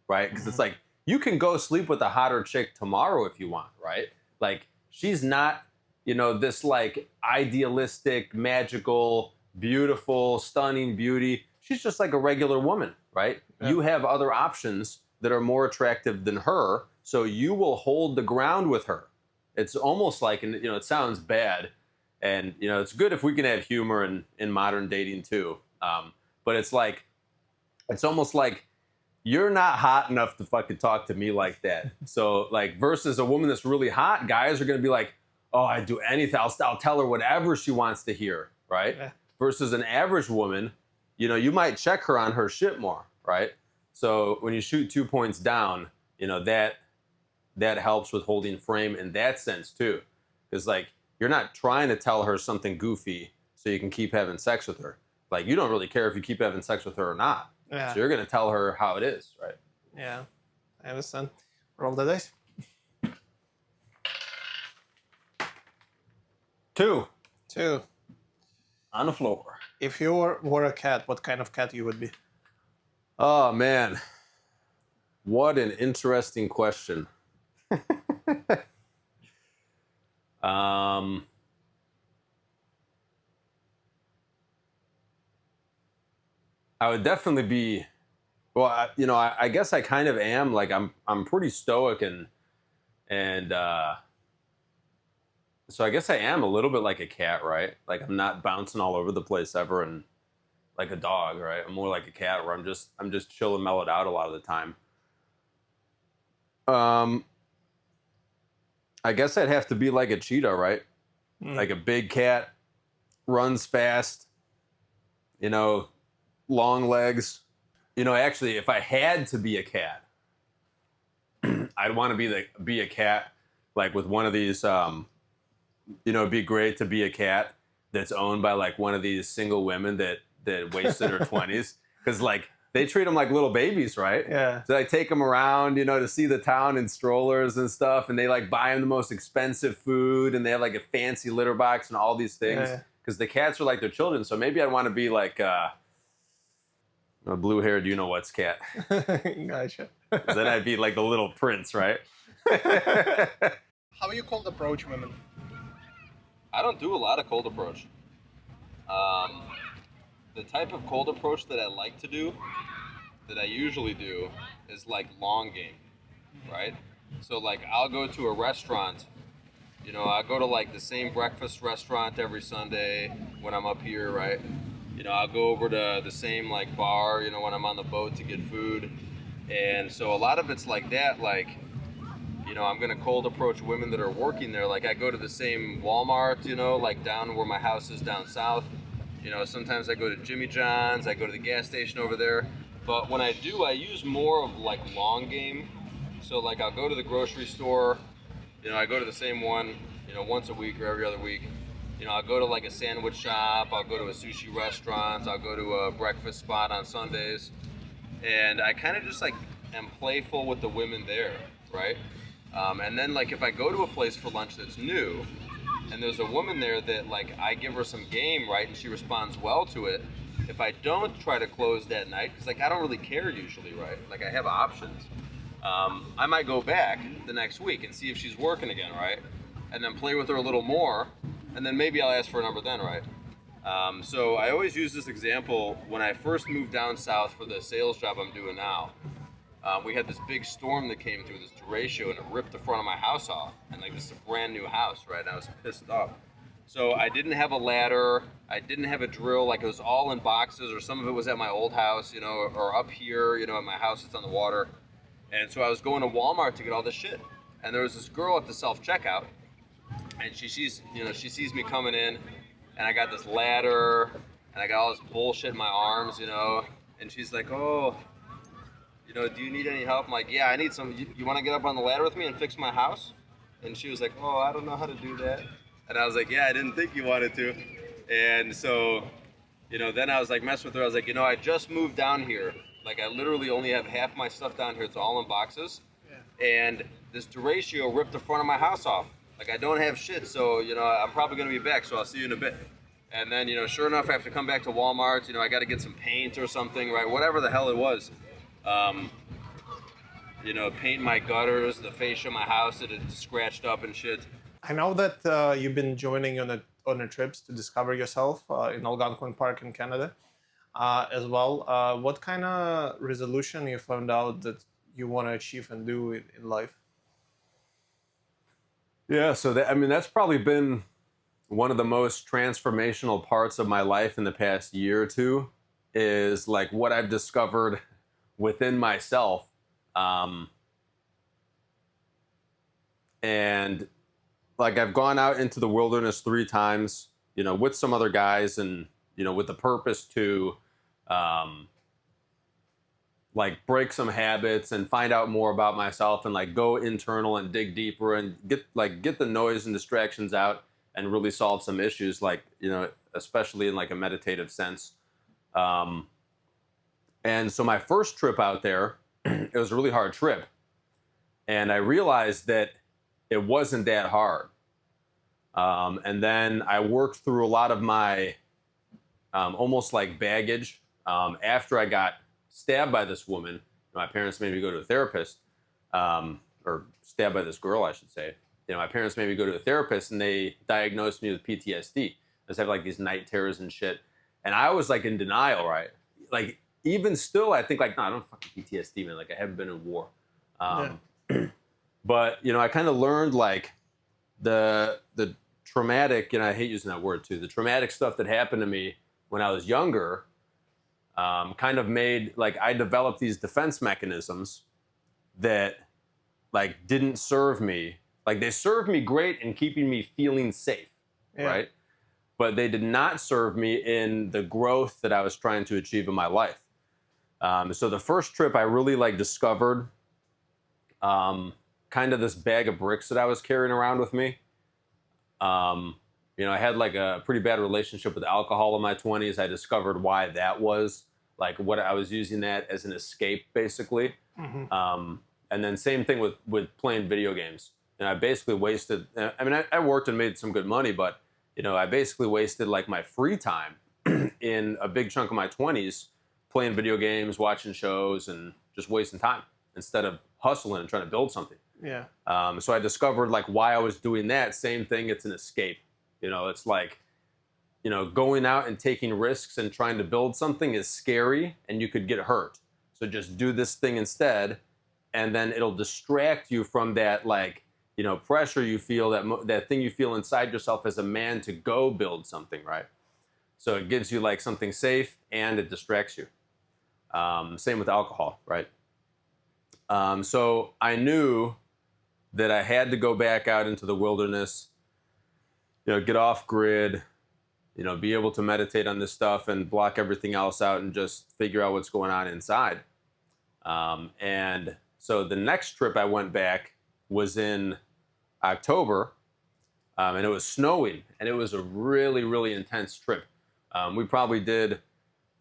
right? Because it's like, you can go sleep with a hotter chick tomorrow if you want, right? Like, she's not, you know, this like idealistic, magical, beautiful, stunning beauty. She's just like a regular woman, right? Yeah. You have other options that are more attractive than her, so you will hold the ground with her. It's almost like, and you know, it sounds bad, and you know, it's good if we can have humor in modern dating too. But it's like, it's almost like, you're not hot enough to fucking talk to me like that. So like versus a woman that's really hot, guys are going to be like, oh, I'd do anything. I'll tell her whatever she wants to hear, right? Yeah. Versus an average woman, you know, you might check her on her shit more, right? So when you shoot 2 points down, you know, that helps with holding frame in that sense too. Because like, you're not trying to tell her something goofy so you can keep having sex with her. Like, you don't really care if you keep having sex with her or not. Yeah. So you're going to tell her how it is, right? Yeah, I understand. Roll the dice. 2. 2. On the floor. If you were a cat, what kind of cat you would be? Oh man, what an interesting question. um, I would definitely be. Well, I guess I kind of am. Like I'm pretty stoic and so I guess I am a little bit like a cat, right? Like I'm not bouncing all over the place ever, and like a dog, right? I'm more like a cat where I'm just chill and mellowed out a lot of the time. Um, I guess I'd have to be like a cheetah, right? Like a big cat, runs fast, you know, long legs. Actually, if I had to be a cat, I'd want to be a cat, like with one of these. It'd be great to be a cat that's owned by like one of these single women that wasted her 20s, because like they treat them like little babies, right? Yeah. So I take them around, to see the town in strollers and stuff, and they like buy them the most expensive food, and they have like a fancy litter box and all these things, because the cats are like their children. So maybe I'd want to be like a blue-haired, what's cat. Gotcha. Then I'd be like the little prince, right? How you cold approach women? I don't do a lot of cold approach. The type of cold approach that I like to do, that I usually do, is like long game, right? So like I'll go to a restaurant, I go to like the same breakfast restaurant every Sunday when I'm up here, right? I'll go over to the same like bar, when I'm on the boat to get food. And so a lot of it's like that, like, I'm gonna cold approach women that are working there. Like I go to the same Walmart, like down where my house is down south. Sometimes I go to Jimmy John's, I go to the gas station over there. But when I do, I use more of like long game. So like I'll go to the grocery store, I go to the same one, once a week or every other week. I'll go to like a sandwich shop, I'll go to a sushi restaurant, I'll go to a breakfast spot on Sundays. And I kind of just like am playful with the women there, right? And then like if I go to a place for lunch that's new, and there's a woman there that like I give her some game, right, and she responds well to it. If I don't try to close that night, because like I don't really care usually, right? Like I have options. I might go back the next week and see if she's working again, right? And then play with her a little more, and then maybe I'll ask for a number then, right? So I always use this example when I first moved down south for the sales job I'm doing now. We had this big storm that came through, this derecho, and it ripped the front of my house off. And like this is a brand new house, right? And I was pissed off. So I didn't have a ladder, I didn't have a drill, like it was all in boxes, or some of it was at my old house, or up here, at my house that's on the water. And so I was going to Walmart to get all this shit. And there was this girl at the self-checkout, and she sees me coming in, and I got this ladder, and I got all this bullshit in my arms, and she's like, oh, do you need any help? I'm like, yeah, I need some. You want to get up on the ladder with me and fix my house? And she was like, oh, I don't know how to do that. And I was like, yeah, I didn't think you wanted to. And so, then I was like, mess with her. I was like, I just moved down here. Like, I literally only have half my stuff down here. It's all in boxes. Yeah. And this derecho ripped the front of my house off. Like, I don't have shit. So, I'm probably going to be back. So I'll see you in a bit. And then, sure enough, I have to come back to Walmart. I got to get some paint or something, right? Whatever the hell it was. Paint my gutters, the fascia of my house that had scratched up and shit. I know that you've been joining on a trips to discover yourself in Algonquin Park in Canada as well. What kind of resolution you found out that you want to achieve and do in life? Yeah, so that's probably been one of the most transformational parts of my life in the past year or two, is like what I've discovered within myself. And like I've gone out into the wilderness 3 times, with some other guys, and, with the purpose to, like break some habits and find out more about myself, and like go internal and dig deeper and get the noise and distractions out and really solve some issues, like, especially in like a meditative sense. And so my first trip out there, it was a really hard trip. And I realized that it wasn't that hard. And then I worked through a lot of my almost like baggage. After I got stabbed by this woman, my parents made me go to a therapist, or stabbed by this girl, I should say. My parents made me go to a therapist, and they diagnosed me with PTSD. I was having like these night terrors and shit, and I was like in denial, right? Like even still, I think like, no, I don't fucking PTSD, man. Like I haven't been in war. But I kind of learned like the traumatic, I hate using that word too, the traumatic stuff that happened to me when I was younger, kind of made like I developed these defense mechanisms that like didn't serve me. Like they served me great in keeping me feeling safe, right? But they did not serve me in the growth that I was trying to achieve in my life. So the first trip I really like discovered kind of this bag of bricks that I was carrying around with me. I had like a pretty bad relationship with alcohol in my 20s. I discovered why that was, like what I was using that as an escape, basically. And then same thing with playing video games. And I basically wasted, I worked and made some good money, but, I basically wasted like my free time in a big chunk of my 20s playing video games, watching shows, and just wasting time instead of hustling and trying to build something. So I discovered like why I was doing that. Same thing, it's an escape. It's like, going out and taking risks and trying to build something is scary and you could get hurt. So just do this thing instead, and then it'll distract you from that, like, pressure you feel, that thing you feel inside yourself as a man to go build something, right? So it gives you like something safe and it distracts you. Same with alcohol, right? So I knew that I had to go back out into the wilderness, get off grid, be able to meditate on this stuff and block everything else out and just figure out what's going on inside. And so the next trip I went back was in October, and it was snowing, and it was a really, really intense trip. We probably did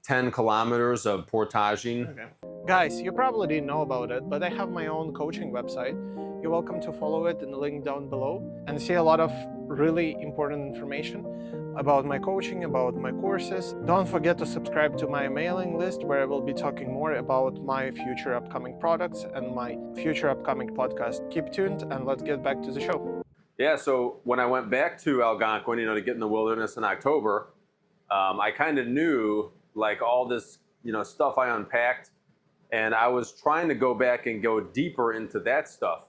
10 kilometers of portaging. Okay. Guys, you probably didn't know about it, but I have my own coaching website. You're welcome to follow it in the link down below and see a lot of really important information about my coaching, about my courses. Don't forget to subscribe to my mailing list, where I will be talking more about my future upcoming products and my future upcoming podcast. Keep tuned and let's get back to the show. Yeah, so when I went back to Algonquin, to get in the wilderness in October, I kind of knew like all this, stuff I unpacked, and I was trying to go back and go deeper into that stuff.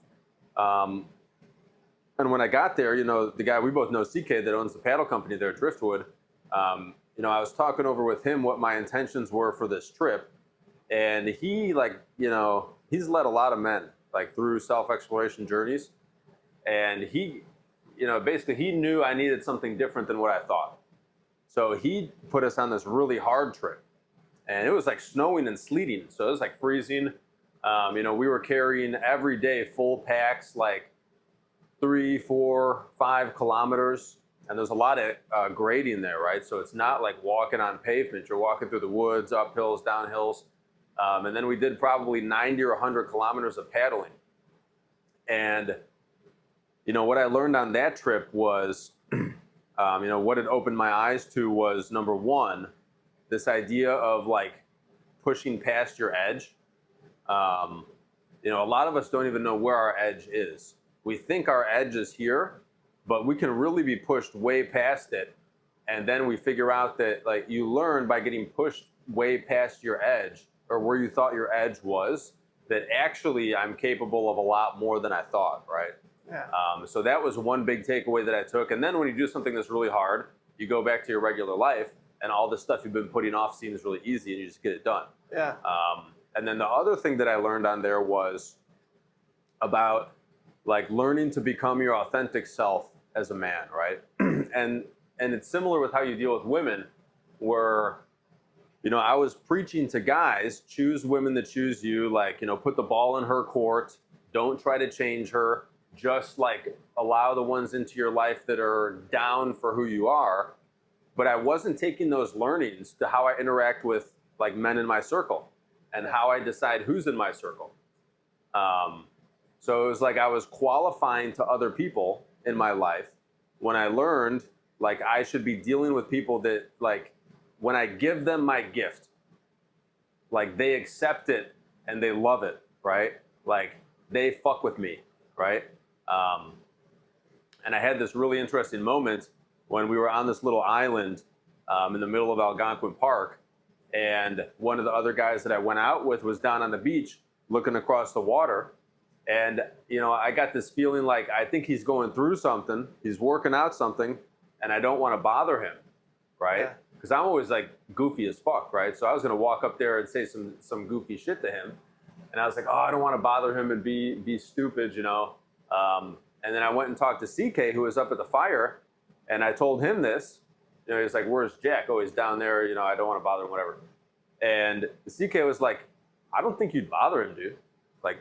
And when I got there, the guy we both know, CK, that owns the paddle company there at Driftwood, I was talking over with him what my intentions were for this trip. And he he's led a lot of men like through self-exploration journeys. And he, basically he knew I needed something different than what I thought. So he put us on this really hard trip. And it was like snowing and sleeting. So it was like freezing. We were carrying every day full packs, like 3, 4, 5 kilometers. And there's a lot of grading there, right? So it's not like walking on pavement. You're walking through the woods, up hills, down hills. And then we did probably 90 or 100 kilometers of paddling. And, what I learned on that trip was, what it opened my eyes to was, number one, this idea of like pushing past your edge. A lot of us don't even know where our edge is. We think our edge is here, but we can really be pushed way past it. And then we figure out that like you learn by getting pushed way past your edge, or where you thought your edge was, that actually I'm capable of a lot more than I thought, right? Yeah. So that was one big takeaway that I took. And then when you do something that's really hard, you go back to your regular life, and all the stuff you've been putting off seems really easy, and you just get it done. Yeah. And then the other thing that I learned on there was about like learning to become your authentic self as a man, right? and it's similar with how you deal with women, where I was preaching to guys, choose women that choose you, like, put the ball in her court, don't try to change her, just like allow the ones into your life that are down for who you are. But I wasn't taking those learnings to how I interact with like men in my circle and how I decide who's in my circle. So it was like I was qualifying to other people in my life when I learned like I should be dealing with people that like when I give them my gift, like they accept it and they love it, right? Like they fuck with me, right? And I had this really interesting moment when we were on this little island in the middle of Algonquin Park, and one of the other guys that I went out with was down on the beach looking across the water. And, you know, I got this feeling like I think he's going through something, he's working out something, and I don't want to bother him, right? Because I'm always like goofy as fuck, right? So I was going to walk up there and say some goofy shit to him. And I was like, oh, I don't want to bother him and be stupid, you know? And then I went and talked to CK, who was up at the fire, and I told him this. You know, he was like, where's Jack? Oh, he's down there. You know, I don't want to bother him, whatever. And CK was like, I don't think you'd bother him, dude. Like,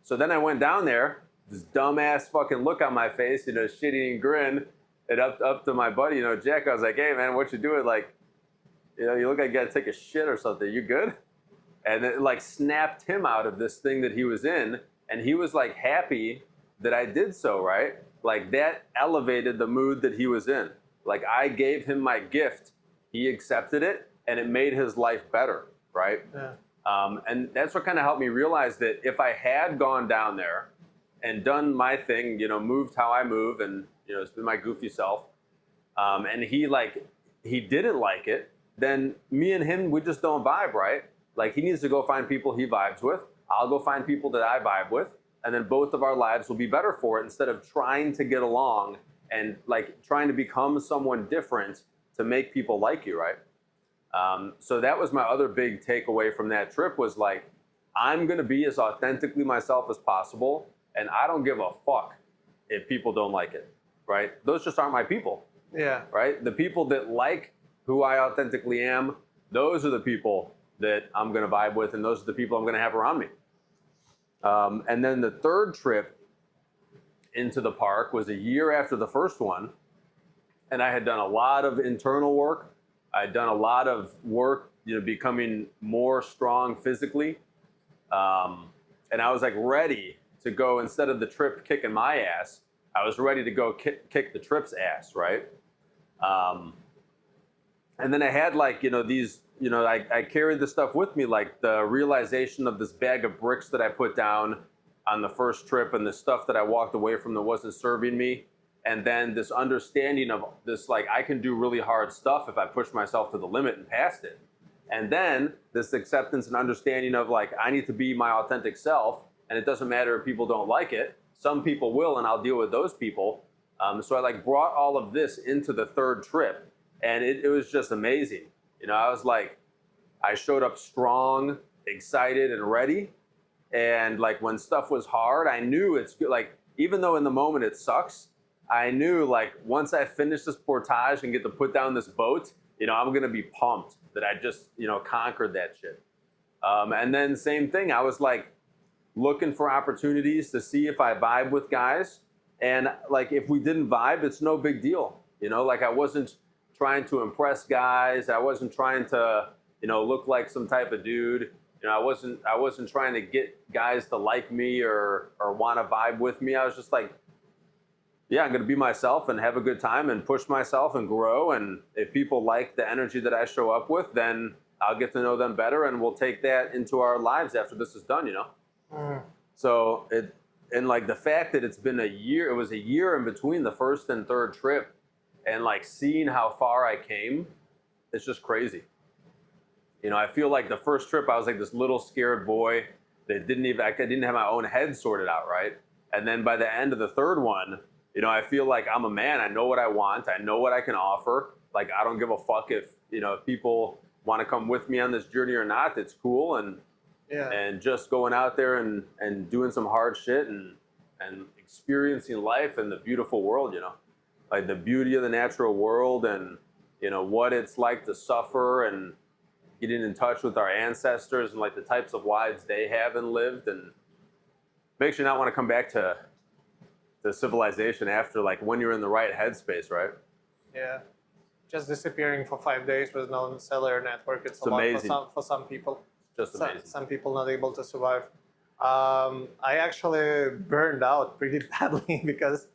so then I went down there, this dumbass fucking look on my face, you know, shit-eating grin, and up to my buddy, you know, Jack. I was like, hey, man, what you doing? Like, you know, you look like you got to take a shit or something. You good? And it like snapped him out of this thing that he was in. And he was like happy that I did so, right? Like that elevated the mood that he was in. Like I gave him my gift, he accepted it, and it made his life better, right? Yeah. And that's what kind of helped me realize that if I had gone down there and done my thing, you know, moved how I move and, you know, it's been my goofy self, and he didn't like it, then me and him, we just don't vibe, right? Like he needs to go find people he vibes with. I'll go find people that I vibe with. And then both of our lives will be better for it instead of trying to get along and like trying to become someone different to make people like you, right? So that was my other big takeaway from that trip was like, I'm going to be as authentically myself as possible. And I don't give a fuck if people don't like it, right? Those just aren't my people. Yeah. Right? The people that like who I authentically am, those are the people that I'm going to vibe with. And those are the people I'm going to have around me. And then the third trip into the park was a year after the first one. And I had done a lot of internal work. I'd done a lot of work, you know, becoming more strong physically. And I was like ready to go, instead of the trip kicking my ass, I was ready to go kick the trip's ass, right? And then I had like, you know, these, you know, I carried this stuff with me, like the realization of this bag of bricks that I put down on the first trip and the stuff that I walked away from that wasn't serving me. And then this understanding of this, like, I can do really hard stuff if I push myself to the limit and past it. And then this acceptance and understanding of like, I need to be my authentic self, and it doesn't matter if people don't like it. Some people will, and I'll deal with those people. So I like brought all of this into the third trip, and it was just amazing. You know, I was like, I showed up strong, excited, and ready. And like when stuff was hard, I knew it's good. Like, even though in the moment it sucks, I knew like once I finish this portage and get to put down this boat, you know, I'm going to be pumped that I just, you know, conquered that shit. And then same thing, I was like looking for opportunities to see if I vibe with guys. And like, if we didn't vibe, it's no big deal. You know, like I wasn't trying to impress guys. I wasn't trying to, you know, look like some type of dude. You know, I wasn't trying to get guys to like me or want to vibe with me. I was just like, yeah, I'm going to be myself and have a good time and push myself and grow. And if people like the energy that I show up with, then I'll get to know them better, and we'll take that into our lives after this is done, you know? So and like the fact that it's been a year, it was a year in between the first and third trip, and like seeing how far I came, it's just crazy. You know, I feel like the first trip I was like this little scared boy that I didn't have my own head sorted out, right? And then by the end of the third one, you know, I feel like I'm a man. I know what I want. I know what I can offer. Like, I don't give a fuck if, you know, if people want to come with me on this journey or not. It's cool. And just going out there and doing some hard shit and experiencing life and the beautiful world, you know, like the beauty of the natural world and, you know, what it's like to suffer and getting in touch with our ancestors and like the types of lives they have and lived, and makes you not want to come back to civilization after, like, when you're in the right headspace, right? Yeah. Just disappearing for 5 days with no cellular network. It's a amazing. lot for some people. Just amazing. Some people not able to survive. I actually burned out pretty badly because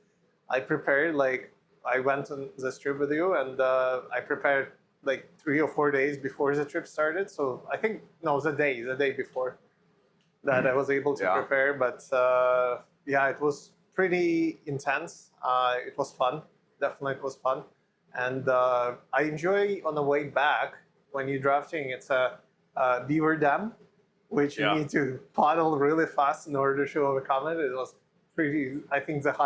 I prepared, like, I went on this trip with you and I prepared like 3 or 4 days before the trip started. So I think no, it was the day before that I was able to prepare. But yeah, it was pretty intense. It was fun. Definitely, it was fun. And I enjoy on the way back when you're drafting. It's a beaver dam, which you need to paddle really fast in order to overcome it. It was pretty. I think the best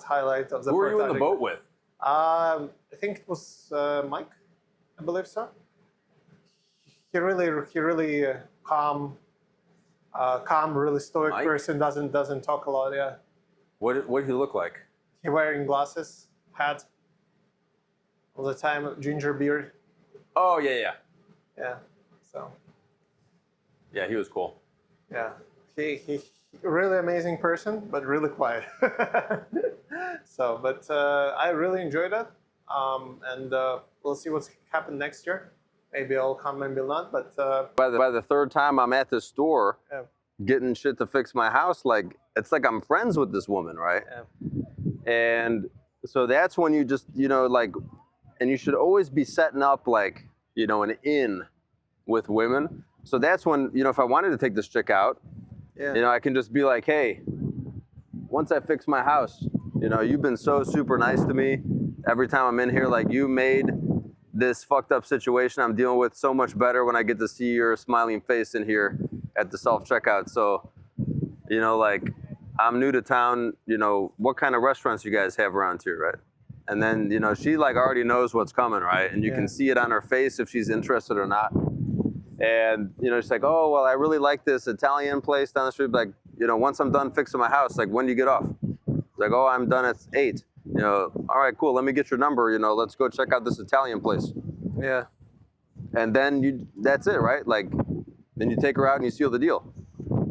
highlight of the. Who were you in the boat with? I think it was Mike. I believe so. He really calm, really stoic Mike? person. Doesn't talk a lot. Yeah. What did he look like? He wearing glasses, hat. All the time, ginger beard. Oh yeah. Yeah. So. Yeah, he was cool. Yeah. He really amazing person, but really quiet. So, but I really enjoyed it. And we'll see what's happened next year. Maybe I'll come, maybe not. But By the third time I'm at the store getting shit to fix my house, like it's like I'm friends with this woman, right? Yeah. And so that's when you just, like, and you should always be setting up like, an in with women. So that's when, if I wanted to take this chick out, I can just be like, hey, once I fix my house, you've been so super nice to me. Every time I'm in here, like you made this fucked up situation I'm dealing with so much better when I get to see your smiling face in here at the self-checkout. So, like I'm new to town, what kind of restaurants you guys have around here, right? And then, she like already knows what's coming, right? And you can see it on her face if she's interested or not. And, she's like, oh, well, I really like this Italian place down the street. Like, once I'm done fixing my house, like, when do you get off? Like, oh, I'm done at 8. All right, cool. Let me get your number. Let's go check out this Italian place. Yeah. And then that's it, right? Like, then you take her out and you seal the deal.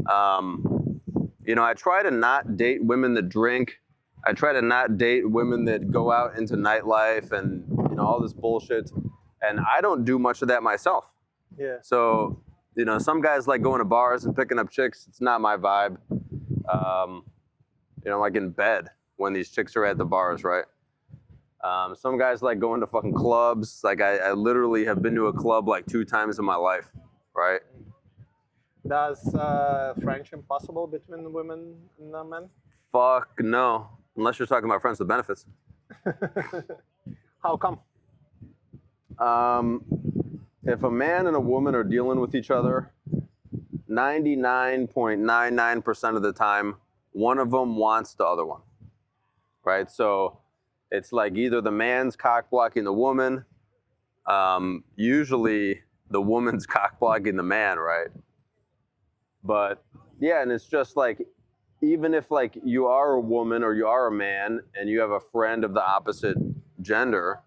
I try to not date women that drink. I try to not date women that go out into nightlife and, all this bullshit. And I don't do much of that myself. Yeah. So, some guys like going to bars and picking up chicks. It's not my vibe. Like in bed when these chicks are at the bars, right? Some guys like going to fucking clubs. Like I literally have been to a club like 2 times in my life, right? Does friendship possible between women and men? Fuck no. Unless you're talking about friends with benefits. How come? If a man and a woman are dealing with each other, 99.99% of the time, one of them wants the other one, right? So it's like either the man's cock blocking the woman, usually the woman's cock blocking the man, right? But yeah, and it's just like, even if like you are a woman or you are a man and you have a friend of the opposite gender,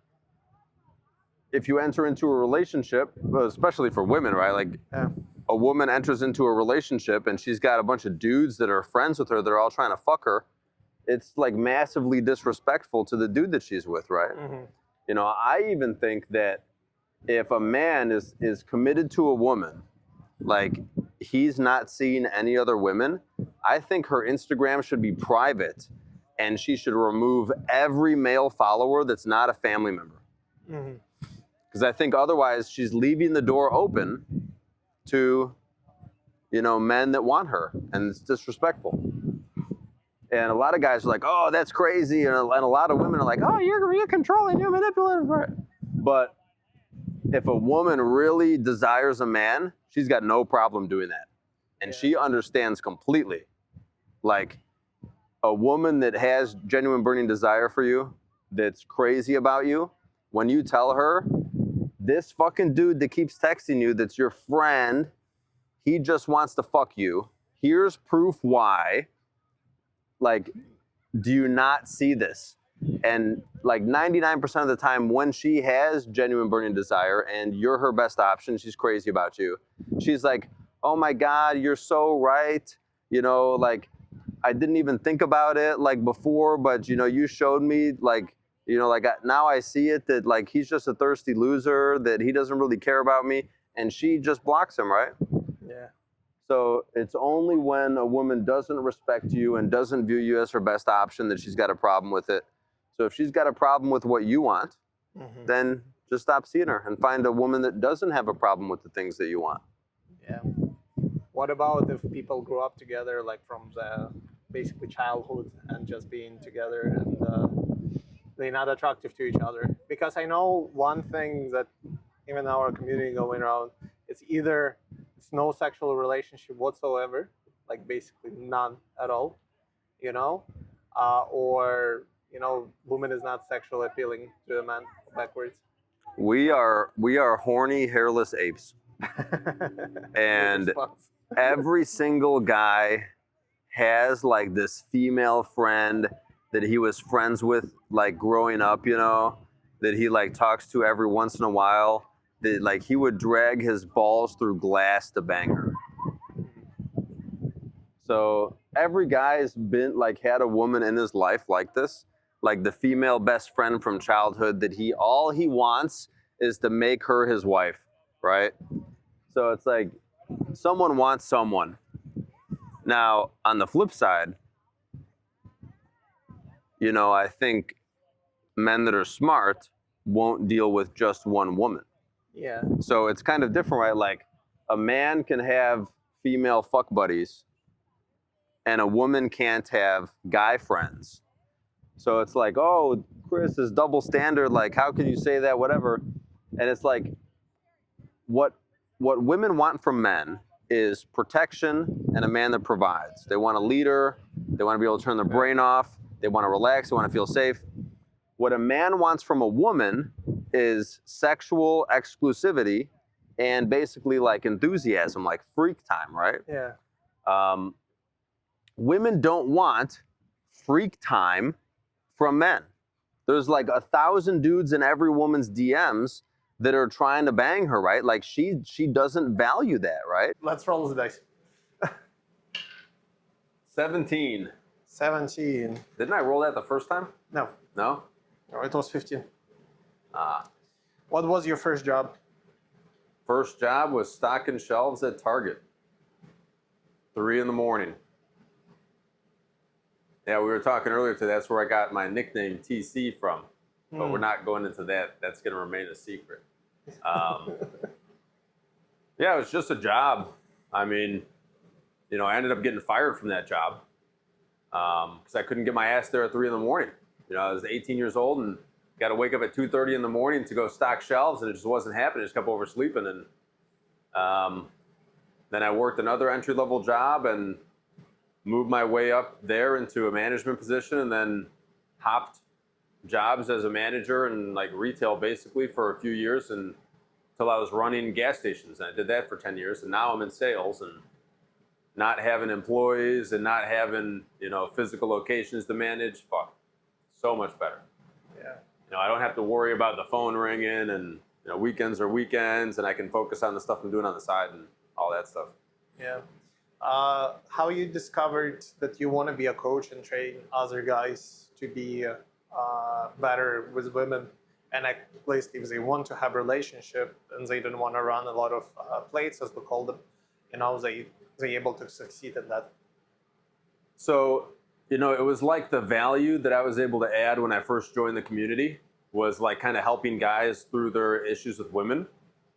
if you enter into a relationship, especially for women, right? Like a woman enters into a relationship and she's got a bunch of dudes that are friends with her that are all trying to fuck her. It's like massively disrespectful to the dude that she's with, right? Mm-hmm. I even think that if a man is committed to a woman, like he's not seeing any other women, I think her Instagram should be private and she should remove every male follower that's not a family member. Mm-hmm. Because I think otherwise she's leaving the door open to, men that want her, and it's disrespectful. And a lot of guys are like, oh, that's crazy. And a lot of women are like, oh, you're controlling, you're manipulative. But if a woman really desires a man, she's got no problem doing that. And she understands completely. Like a woman that has genuine burning desire for you, that's crazy about you, when you tell her, this fucking dude that keeps texting you, that's your friend, he just wants to fuck you. Here's proof why. Like, do you not see this? And like 99% of the time when she has genuine burning desire and you're her best option, she's crazy about you. She's like, oh my God, you're so right. Like I didn't even think about it like before, but you showed me like, now I see it that like he's just a thirsty loser, that he doesn't really care about me, and she just blocks him, right? Yeah. So it's only when a woman doesn't respect you and doesn't view you as her best option that she's got a problem with it. So if she's got a problem with what you want, then Just stop seeing her and find a woman that doesn't have a problem with the things that you want. Yeah. What about if people grew up together, like from the basically childhood and just being together and they're not attractive to each other? Because I know one thing that even our community going around, it's either it's no sexual relationship whatsoever, like basically none at all, you know, or woman is not sexually appealing to a man backwards. We are horny, hairless apes. And every single guy has like this female friend that he was friends with like growing up, that he like talks to every once in a while, that like he would drag his balls through glass to bang her. So every guy's been like had a woman in his life like this, like the female best friend from childhood that all he wants is to make her his wife, right? So it's like someone wants someone. Now, on the flip side, I think men that are smart won't deal with just one woman. Yeah. So it's kind of different, right? Like a man can have female fuck buddies and a woman can't have guy friends. So it's like, oh, Chris is double standard. Like, how can you say that? Whatever. And it's like, what women want from men is protection and a man that provides. They want a leader. They want to be able to turn their brain off. They want to relax. They want to feel safe. What a man wants from a woman is sexual exclusivity and basically like enthusiasm, like freak time, right? Yeah. Women don't want freak time from men. There's like 1,000 dudes in every woman's DMs that are trying to bang her, right? Like she doesn't value that, right? Let's roll the dice. 17. 17. Didn't I roll that the first time? No. No? No, it was 15. Ah. What was your first job? First job was stocking shelves at Target. 3 a.m. Yeah, we were talking earlier today. That's where I got my nickname TC from. But we're not going into that. That's going to remain a secret. Yeah, it was just a job. I mean, I ended up getting fired from that job because I couldn't get my ass there at 3 a.m. I was 18 years old and got to wake up at 2:30 in the morning to go stock shelves, and it just wasn't happening. I just kept oversleeping. And then I worked another entry-level job and moved my way up there into a management position, and then hopped jobs as a manager and like retail basically for a few years until I was running gas stations. And I did that for 10 years. And now I'm in sales and not having employees and not having, physical locations to manage. Fuck, so much better. Yeah. I don't have to worry about the phone ringing and, weekends are weekends, and I can focus on the stuff I'm doing on the side and all that stuff. Yeah. How you discovered that you want to be a coach and train other guys to be better with women, and at least if they want to have a relationship and they don't want to run a lot of plates, as we call them, they able to succeed in that. So, it was like the value that I was able to add when I first joined the community was like kind of helping guys through their issues with women.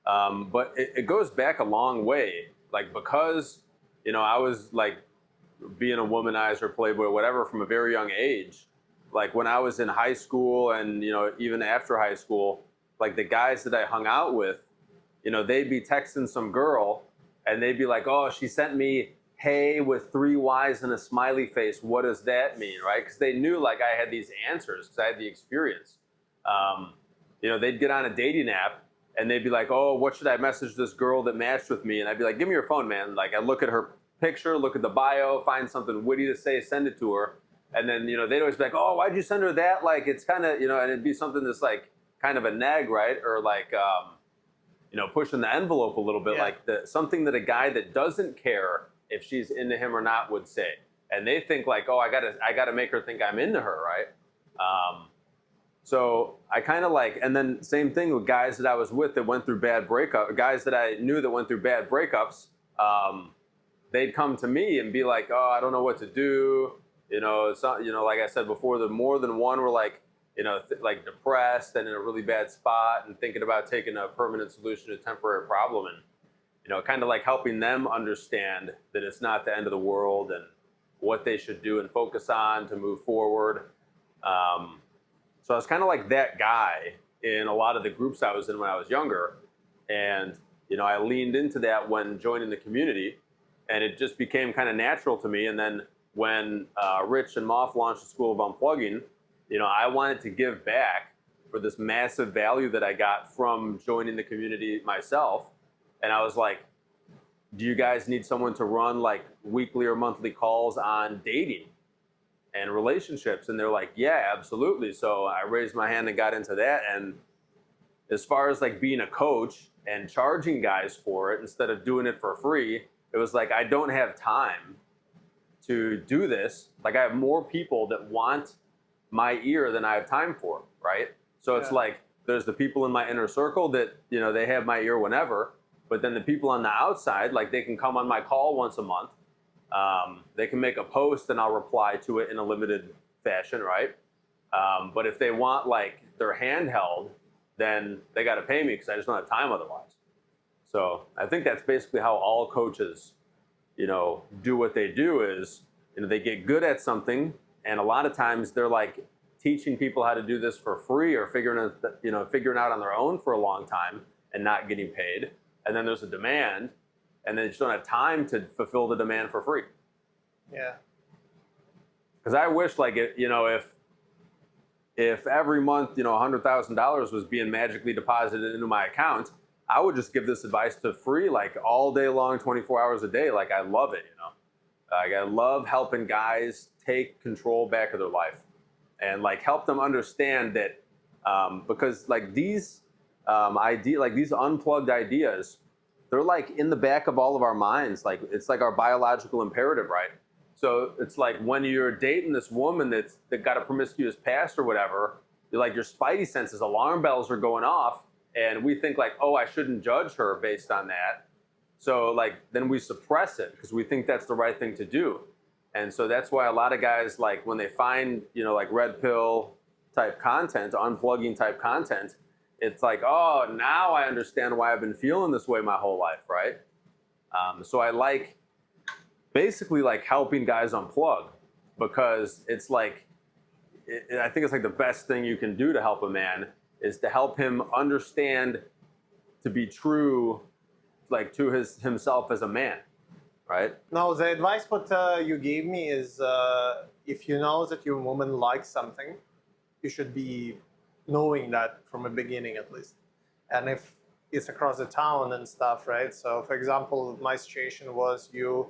But it goes back a long way, like because, I was like being a womanizer, playboy, whatever, from a very young age. Like when I was in high school and, even after high school, like the guys that I hung out with, they'd be texting some girl and they'd be like, oh, she sent me hey with 3 Y's and a smiley face. What does that mean, right? Because they knew like I had these answers because I had the experience. They'd get on a dating app and they'd be like, oh, what should I message this girl that matched with me? And I'd be like, give me your phone, man. Like I look at her picture, look at the bio, find something witty to say, send it to her. And then, they'd always be like, oh, why'd you send her that? Like, it's kind of, and it'd be something that's like kind of a nag, right? Or like, pushing the envelope a little bit, Yeah. like something that a guy that doesn't care if she's into him or not would say. And they think like, oh, I gotta make her think I'm into her, right? So I kind of like, and then same thing with guys that I was with that went through bad breakups, guys that I knew that went through bad breakups, they'd come to me and be like, oh, I don't know what to do. It's not, like I said before, the more than one were like, like depressed and in a really bad spot and thinking about taking a permanent solution to a temporary problem, and kind of like helping them understand that it's not the end of the world and what they should do and focus on to move forward. So I was kind of like that guy in a lot of the groups I was in when I was younger. And, I leaned into that when joining the community, and it just became kind of natural to me. And then when Rich and Moff launched the School of Unplugging, I wanted to give back for this massive value that I got from joining the community myself. And I was like, do you guys need someone to run like weekly or monthly calls on dating and relationships? And they're like, yeah, absolutely. So I raised my hand and got into that. And as far as like being a coach and charging guys for it instead of doing it for free, it was like, I don't have time to do this. Like, I have more people that want my ear than I have time for, right? So it's like, there's the people in my inner circle that, they have my ear whenever, but then the people on the outside, like, they can come on my call once a month. They can make a post and I'll reply to it in a limited fashion, right? But if they want like their hand held, then they got to pay me because I just don't have time otherwise. So I think that's basically how all coaches, do what they do is, they get good at something, and a lot of times they're like teaching people how to do this for free or figuring out on their own for a long time and not getting paid. And then there's a demand, and they just don't have time to fulfill the demand for free. Yeah. Because I wish, like, if every month, $100,000 was being magically deposited into my account, I would just give this advice to free, like all day long, 24 hours a day. Like, I love it, Like, I love helping guys take control back of their life and like help them understand that, because like these these unplugged ideas, they're like in the back of all of our minds. Like, it's like our biological imperative, right? So it's like when you're dating this woman that got a promiscuous past or whatever, you're like, your spidey senses, alarm bells are going off, and we think like, oh, I shouldn't judge her based on that. So like, then we suppress it because we think that's the right thing to do. And so that's why a lot of guys, like when they find, like red pill type content, unplugging type content, it's like, oh, now I understand why I've been feeling this way my whole life, right? So I like basically like helping guys unplug, because it's like, I think it's like the best thing you can do to help a man is to help him understand to be true, like to himself as a man, right? No, the advice what you gave me is if you know that your woman likes something, you should be knowing that from the beginning at least. And if it's across the town and stuff, right? So for example, my situation was you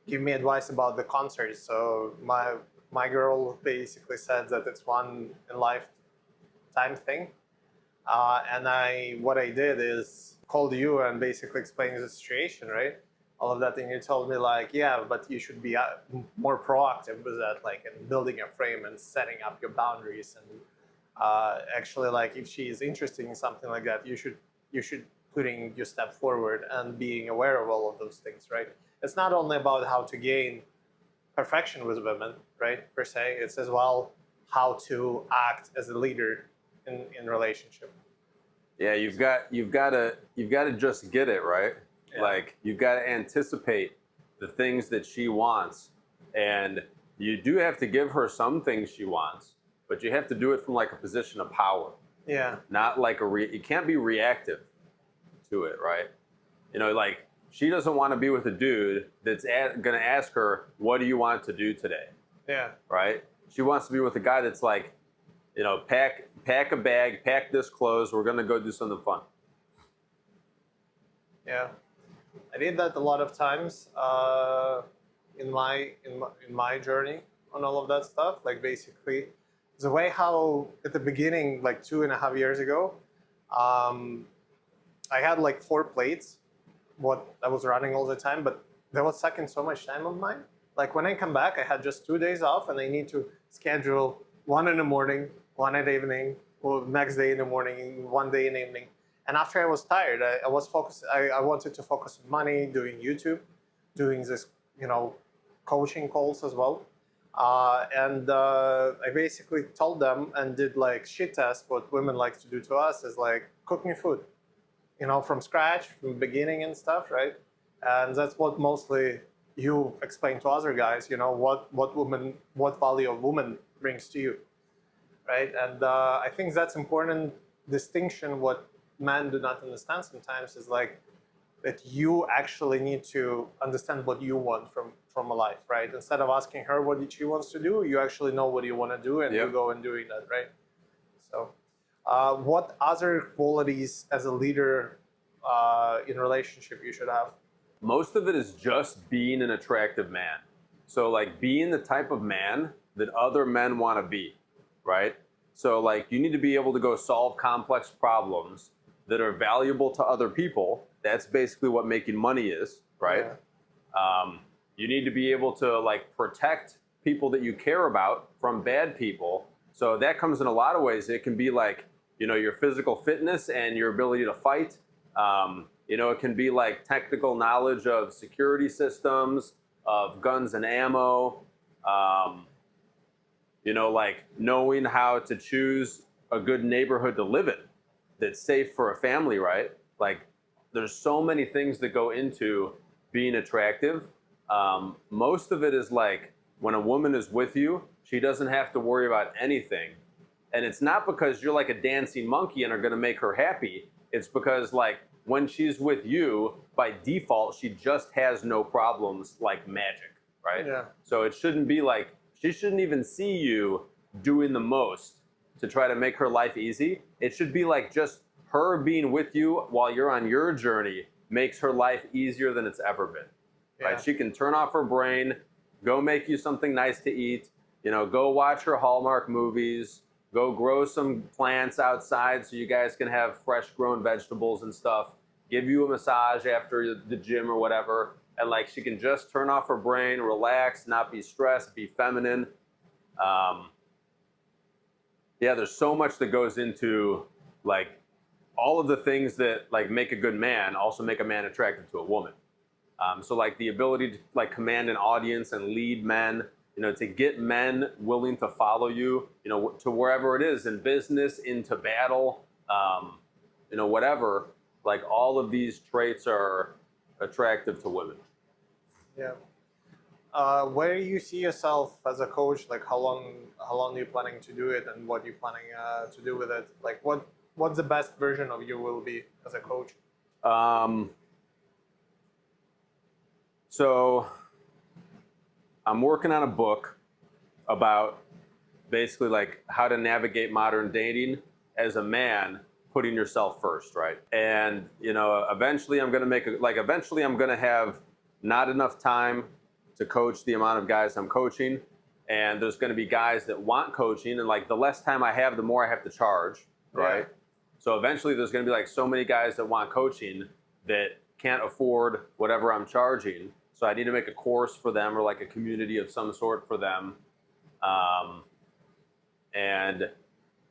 give me advice about the concerts. So my girl basically said that it's one in lifetime thing. And what I did is called you and basically explained the situation, right? All of that, and you told me like, yeah, but you should be more proactive with that, like in building a frame and setting up your boundaries. And actually, like if she is interested in something like that, you should putting your step forward and being aware of all of those things, right? It's not only about how to gain perfection with women, right, per se. It's as well how to act as a leader in relationship. Yeah, you've got to just get it, right? Yeah. Like, you've got to anticipate the things that she wants, and you do have to give her some things she wants, but you have to do it from like a position of power. Yeah. Not like you can't be reactive to it, right? Like, she doesn't want to be with a dude that's going to ask her, what do you want to do today? Yeah. Right? She wants to be with a guy that's like, pack a bag, pack this clothes, we're going to go do something fun. Yeah. I did that a lot of times in my journey on all of that stuff. Like, basically, the way how at the beginning, like 2.5 years ago, I had like 4 plates, what I was running all the time, but that was sucking so much time of mine. Like, when I come back, I had just 2 days off, and I need to schedule one in the morning, one in the evening, or next day in the morning, one day in the evening. And after I was tired, I was focused. I wanted to focus on money, doing YouTube, doing this, coaching calls as well. I basically told them and did like shit test. What women like to do to us is like cook me food, from scratch, from the beginning and stuff, right? And that's what mostly you explain to other guys, what value a woman brings to you, right? And I think that's important distinction. What men do not understand sometimes is like that you actually need to understand what you want from a life, right? Instead of asking her what she wants to do, you actually know what you want to do, and you go and doing that, right? So, what other qualities as a leader in relationship you should have? Most of it is just being an attractive man. So like being the type of man that other men want to be, right? So like you need to be able to go solve complex problems that are valuable to other people. That's basically what making money is, right? Yeah. You need to be able to like protect people that you care about from bad people. So that comes in a lot of ways. It can be like, your physical fitness and your ability to fight. It can be like technical knowledge of security systems, of guns and ammo, like knowing how to choose a good neighborhood to live in that's safe for a family, right? Like there's so many things that go into being attractive. Most of it is like when a woman is with you, she doesn't have to worry about anything. And it's not because you're like a dancing monkey and are going to make her happy. It's because like when she's with you, by default, she just has no problems like magic, right? Yeah. So it shouldn't be like, she shouldn't even see you doing the most to try to make her life easy. It should be like just her being with you while you're on your journey makes her life easier than it's ever been, right? She can turn off her brain, go make you something nice to eat, go watch her Hallmark movies, go grow some plants outside so you guys can have fresh grown vegetables and stuff, give you a massage after the gym or whatever. And like she can just turn off her brain, relax, not be stressed, be feminine. There's so much that goes into like all of the things that like make a good man also make a man attracted to a woman. So like the ability to like command an audience and lead men, to get men willing to follow you, to wherever it is in business, into battle, whatever, like all of these traits are attractive to women. Yeah. Where you see yourself as a coach? Like how long are you planning to do it, and what you planning to do with it? Like what's the best version of you will be as a coach? So I'm working on a book about basically like how to navigate modern dating as a man, putting yourself first, right? And eventually I'm going to have not enough time to coach the amount of guys I'm coaching, and there's going to be guys that want coaching, and like the less time I have, the more I have to charge, right? Yeah. So eventually there's going to be like so many guys that want coaching that can't afford whatever I'm charging. So I need to make a course for them or like a community of some sort for them. And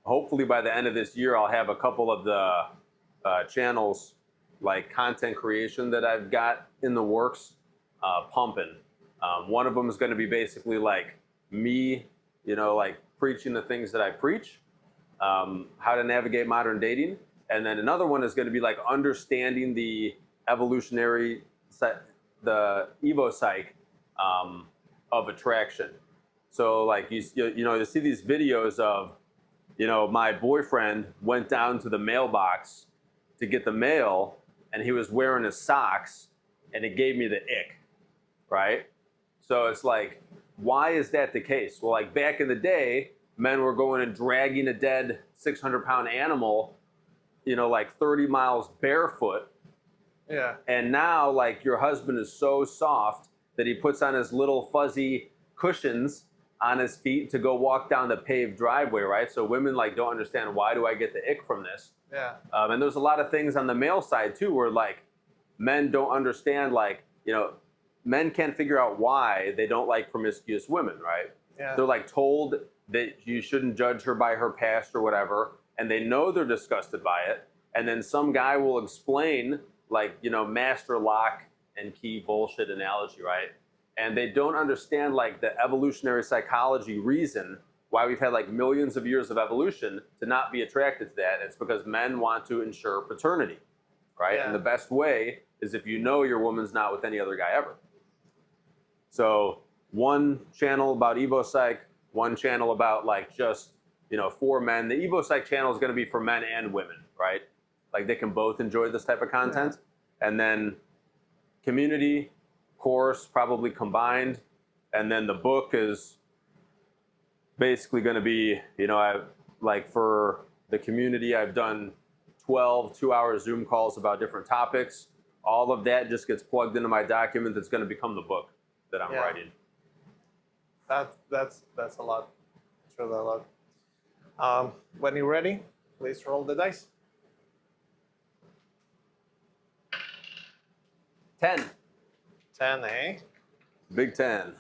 hopefully by the end of this year, I'll have a couple of the channels, like content creation that I've got in the works, pumping. One of them is going to be basically like me, like preaching the things that I preach, how to navigate modern dating. And then another one is going to be like understanding the evolutionary the evo psych of attraction. So like you see these videos of my boyfriend went down to the mailbox to get the mail, and he was wearing his socks, and it gave me the ick, right? So it's like, why is that the case? Well, like back in the day, men were going and dragging a dead 600-pound animal, like 30 miles barefoot. Yeah. And now, like, your husband is so soft that he puts on his little fuzzy cushions on his feet to go walk down the paved driveway, right? So women, like, don't understand, why do I get the ick from this? Yeah. And there's a lot of things on the male side, too, where, like, men don't understand, like, men can't figure out why they don't like promiscuous women, right? Yeah. They're, like, told that you shouldn't judge her by her past or whatever, and they know they're disgusted by it. And then some guy will explain, like, master lock and key bullshit analogy, right? and they don't understand like the evolutionary psychology reason why we've had like millions of years of evolution to not be attracted to that. It's because men want to ensure paternity, right? Yeah. And the best way is if you know your woman's not with any other guy ever. So one channel about EvoPsych, one channel about like just, for men. The EvoPsych channel is going to be for men and women, right? Like they can both enjoy this type of content. Yeah. And then community, course, probably combined. And then the book is basically going to be, like for the community, I've done 12 2-hour Zoom calls about different topics. All of that just gets plugged into my document that's going to become the book that I'm writing. That's a lot. It's really a lot. When you're ready, please roll the dice. 10. 10, eh? Big 10.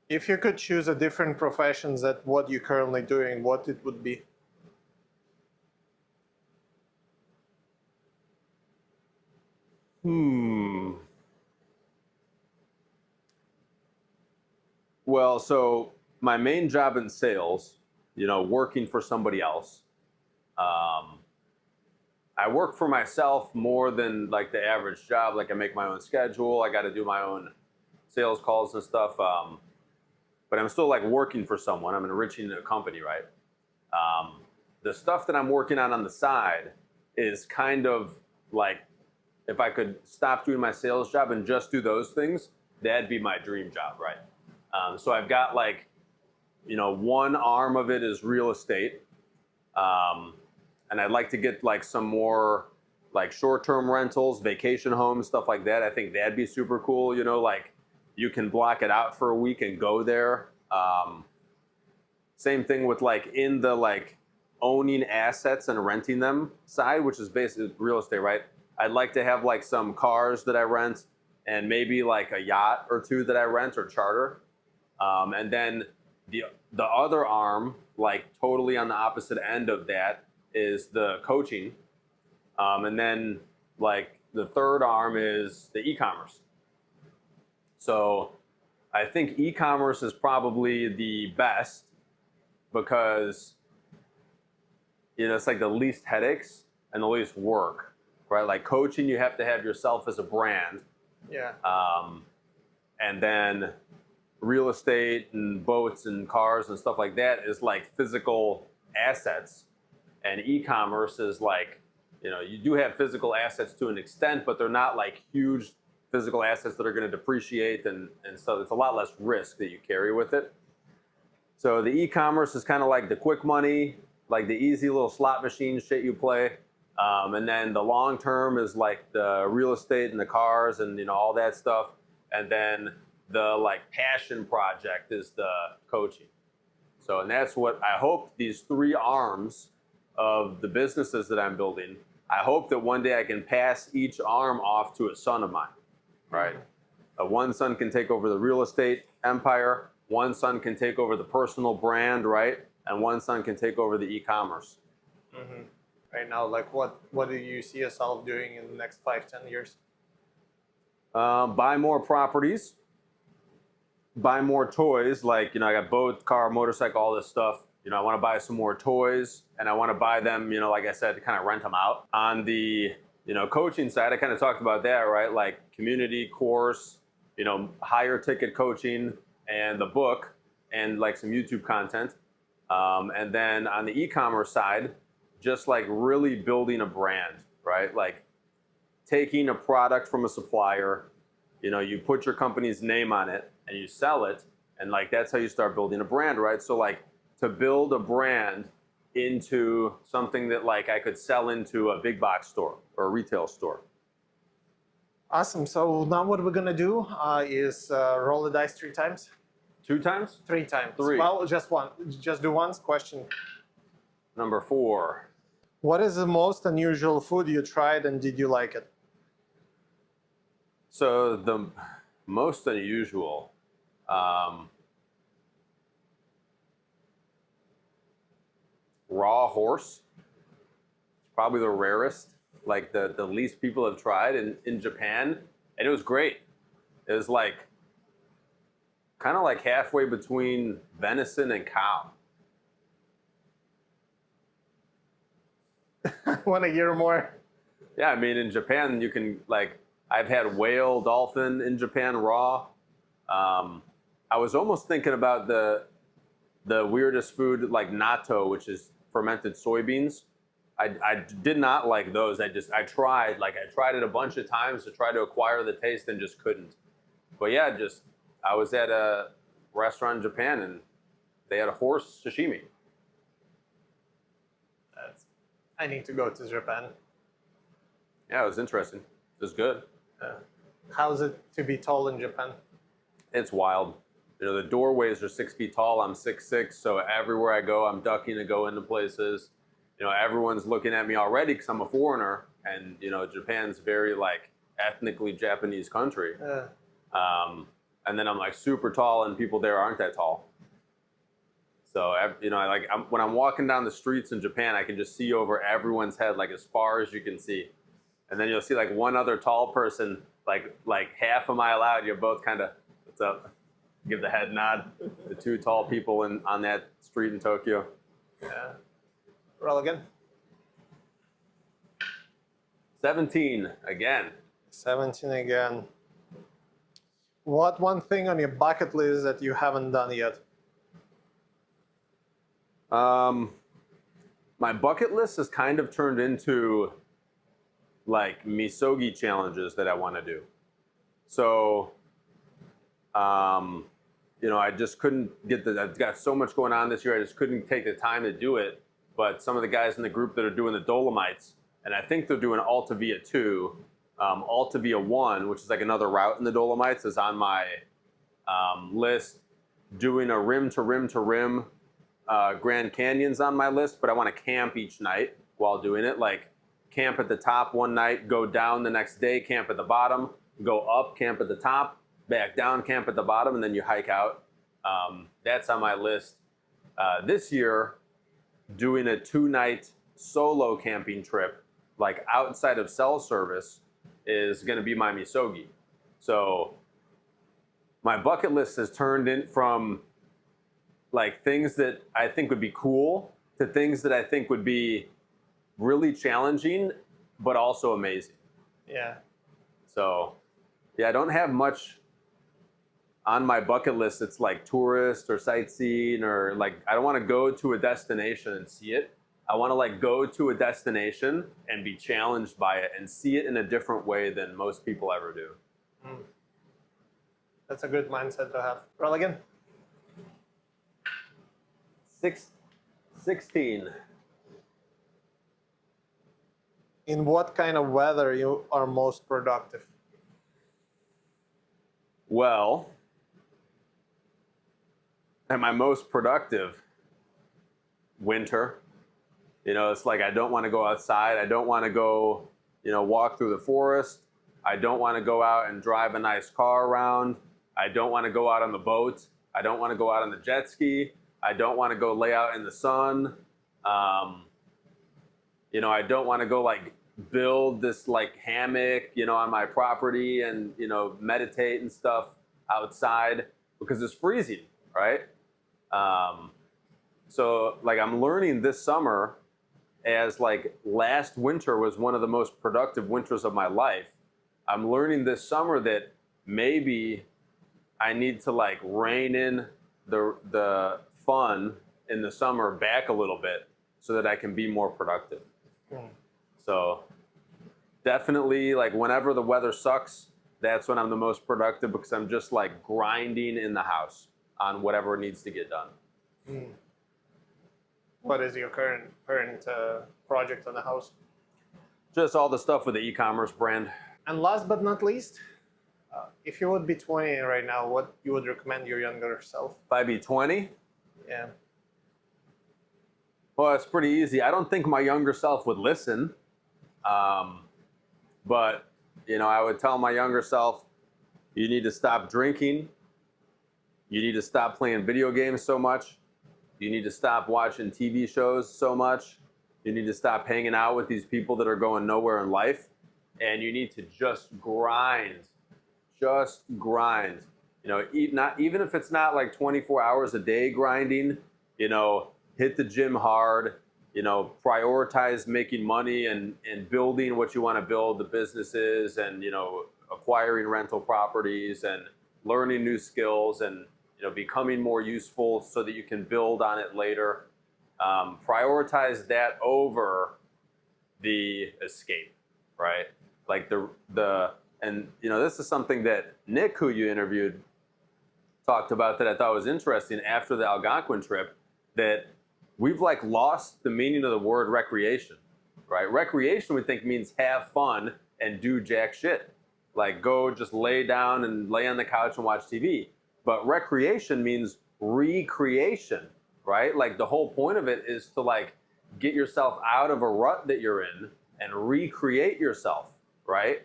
If you could choose a different profession than what you're currently doing, what it would be? Well, so my main job in sales, working for somebody else. I work for myself more than like the average job. Like I make my own schedule. I got to do my own sales calls and stuff. But I'm still like working for someone. I'm enriching a company, right? The stuff that I'm working on the side is kind of like, if I could stop doing my sales job and just do those things, that'd be my dream job, right? So I've got like, one arm of it is real estate. And I'd like to get like some more like short-term rentals, vacation homes, stuff like that. I think that'd be super cool. Like you can block it out for a week and go there. Same thing with like in the like owning assets and renting them side, which is basically real estate, right? I'd like to have like some cars that I rent and maybe like a yacht or two that I rent or charter. And then the other arm, like totally on the opposite end of that, is the coaching. And then like the third arm is the e-commerce. So I think e-commerce is probably the best because it's like the least headaches and the least work, right? Like coaching, you have to have yourself as a brand. Yeah. And then real estate and boats and cars and stuff like that is like physical assets. And e-commerce is like, you do have physical assets to an extent, but they're not like huge physical assets that are going to depreciate. And so it's a lot less risk that you carry with it. So the e-commerce is kind of like the quick money, like the easy little slot machine shit you play. And then the long term is like the real estate and the cars and, all that stuff. And then the like passion project is the coaching. So, and that's what I hope these three arms of the businesses that I'm building, I hope that one day I can pass each arm off to a son of mine, right? One son can take over the real estate empire, one son can take over the personal brand, right? And one son can take over the e-commerce. Mm-hmm. Right now, like what do you see yourself doing in the next 5-10 years? Buy more properties, buy more toys. Like, I got boat, car, motorcycle, all this stuff. I want to buy some more toys and I want to buy them, like I said, to kind of rent them out. On the, coaching side, I kind of talked about that, right? Like community course, higher ticket coaching and the book and like some YouTube content. And then on the e-commerce side, just like really building a brand, right? Like taking a product from a supplier, you put your company's name on it and you sell it. And like, that's how you start building a brand, right? So like, to build a brand into something that like I could sell into a big box store or a retail store. Awesome. So now what we're gonna do is roll the dice 3 times. 2 times? 3 times. 3. Well, just one. Just do once. Question. Number 4. What is the most unusual food you tried and did you like it? So the most unusual, raw horse, probably the rarest, like the least people have tried in Japan, and it was great. It was like kind of like halfway between venison and cow. I want to hear more. Yeah, I mean, in Japan, you can, like, I've had whale, dolphin in Japan raw. I was almost thinking about the weirdest food, like natto, which is fermented soybeans. I did not like those. I tried it a bunch of times to try to acquire the taste and just couldn't. But yeah, I was at a restaurant in Japan and they had a horse sashimi. I need to go to Japan. Yeah, it was interesting. It was good. How's it to be tall in Japan? It's wild. You know, the doorways are 6 feet tall. I'm 6'6", so everywhere I go, I'm ducking to go into places. You know, everyone's looking at me already because I'm a foreigner, and you know, Japan's very like ethnically Japanese country. And then I'm like super tall, and people there aren't that tall. So you know, when I'm walking down the streets in Japan, I can just see over everyone's head, like as far as you can see. And then you'll see like one other tall person, like half a mile out. You're both kind of, what's up? Give the head nod. The two tall people on that street in Tokyo. Yeah. Roll again. 17 again. 17 again. What one thing on your bucket list that you haven't done yet? My bucket list has kind of turned into like misogi challenges that I want to do. So, you know, I just couldn't I've got so much going on this year. I just couldn't take the time to do it. But some of the guys in the group that are doing the Dolomites, and I think they're doing Alta Via 2, Alta Via 1, which is like another route in the Dolomites, is on my list. Doing a rim to rim to rim Grand Canyon's on my list, but I want to camp each night while doing it. Like camp at the top one night, go down the next day, camp at the bottom, go up, camp at the top, back down, camp at the bottom, and then you hike out. That's on my list. This year, doing a 2-night solo camping trip, like outside of cell service, is going to be my misogi. So my bucket list has turned in from like things that I think would be cool to things that I think would be really challenging, but also amazing. Yeah. So, yeah, I don't have much on my bucket list. It's like tourist or sightseeing, or like I don't want to go to a destination and see it. I want to like go to a destination and be challenged by it and see it in a different way than most people ever do. That's a good mindset to have. Roll again. 16. In what kind of weather you are most productive? Well, am I most productive? Winter. You know, it's like I don't want to go outside. I don't want to go, you know, walk through the forest. I don't want to go out and drive a nice car around. I don't want to go out on the boat. I don't want to go out on the jet ski. I don't want to go lay out in the sun. You know, I don't want to go like build this like hammock, you know, on my property and, you know, meditate and stuff outside because it's freezing, right? So like I'm learning this summer, as like last winter was one of the most productive winters of my life. I'm learning this summer that maybe I need to like rein in the fun in the summer back a little bit so that I can be more productive. So definitely like whenever the weather sucks, that's when I'm the most productive because I'm just like grinding in the house on whatever needs to get done. What is your current project on the house? Just all the stuff with the ecommerce brand. And last but not least, if you would be 20 right now, what you would recommend your younger self? If I be 20? Yeah. Well, it's pretty easy. I don't think my younger self would listen. But, you know, I would tell my younger self, you need to stop drinking. You need to stop playing video games so much. You need to stop watching TV shows so much. You need to stop hanging out with these people that are going nowhere in life. And you need to just grind just grind. Even if it's not like 24 hours a day grinding, hit the gym hard, prioritize making money and building what you want to build, the businesses, and, acquiring rental properties and learning new skills and, becoming more useful so that you can build on it later. Prioritize that over the escape, right? Like this is something that Nick, who you interviewed, talked about that I thought was interesting after the Algonquin trip, that we've like lost the meaning of the word recreation, right? Recreation we think means have fun and do jack shit. Like go just lay down and lay on the couch and watch TV. But recreation means recreation, right? Like the whole point of it is to like get yourself out of a rut that you're in and recreate yourself, right?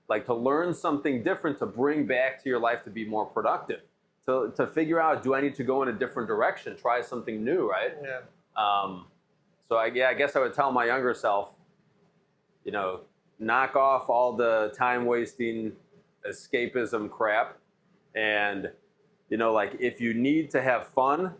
Like to learn something different to bring back to your life to be more productive. To figure out, do I need to go in a different direction, try something new, right? Yeah. So I guess I would tell my younger self, knock off all the time-wasting escapism crap. And, like if you need to have fun,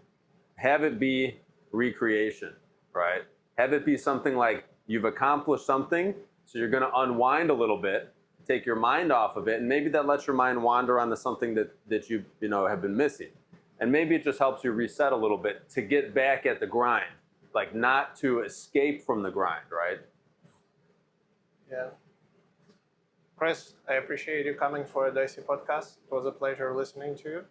have it be recreation, right? Have it be something like you've accomplished something, so you're going to unwind a little bit, take your mind off of it, and maybe that lets your mind wander onto something that you have been missing. And maybe it just helps you reset a little bit to get back at the grind, like not to escape from the grind, right? Yeah. Chris, I appreciate you coming for a Dicee Podcast. It was a pleasure listening to you.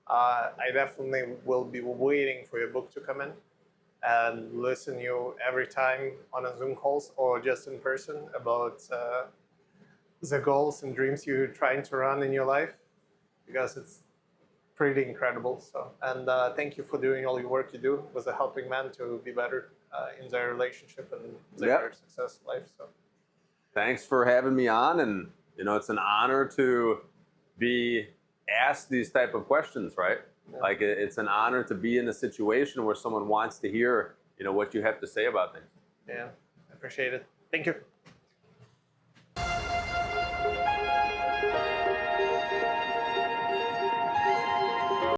I definitely will be waiting for your book to come in and listen you every time on a Zoom calls or just in person about the goals and dreams you're trying to run in your life, because it's pretty incredible. So, and thank you for doing all your work you do with a helping man to be better in their relationship and their success life. So, thanks for having me on, and it's an honor to be asked these type of questions, right? Yeah. Like it's an honor to be in a situation where someone wants to hear, what you have to say about things. Yeah, I appreciate it. Thank you.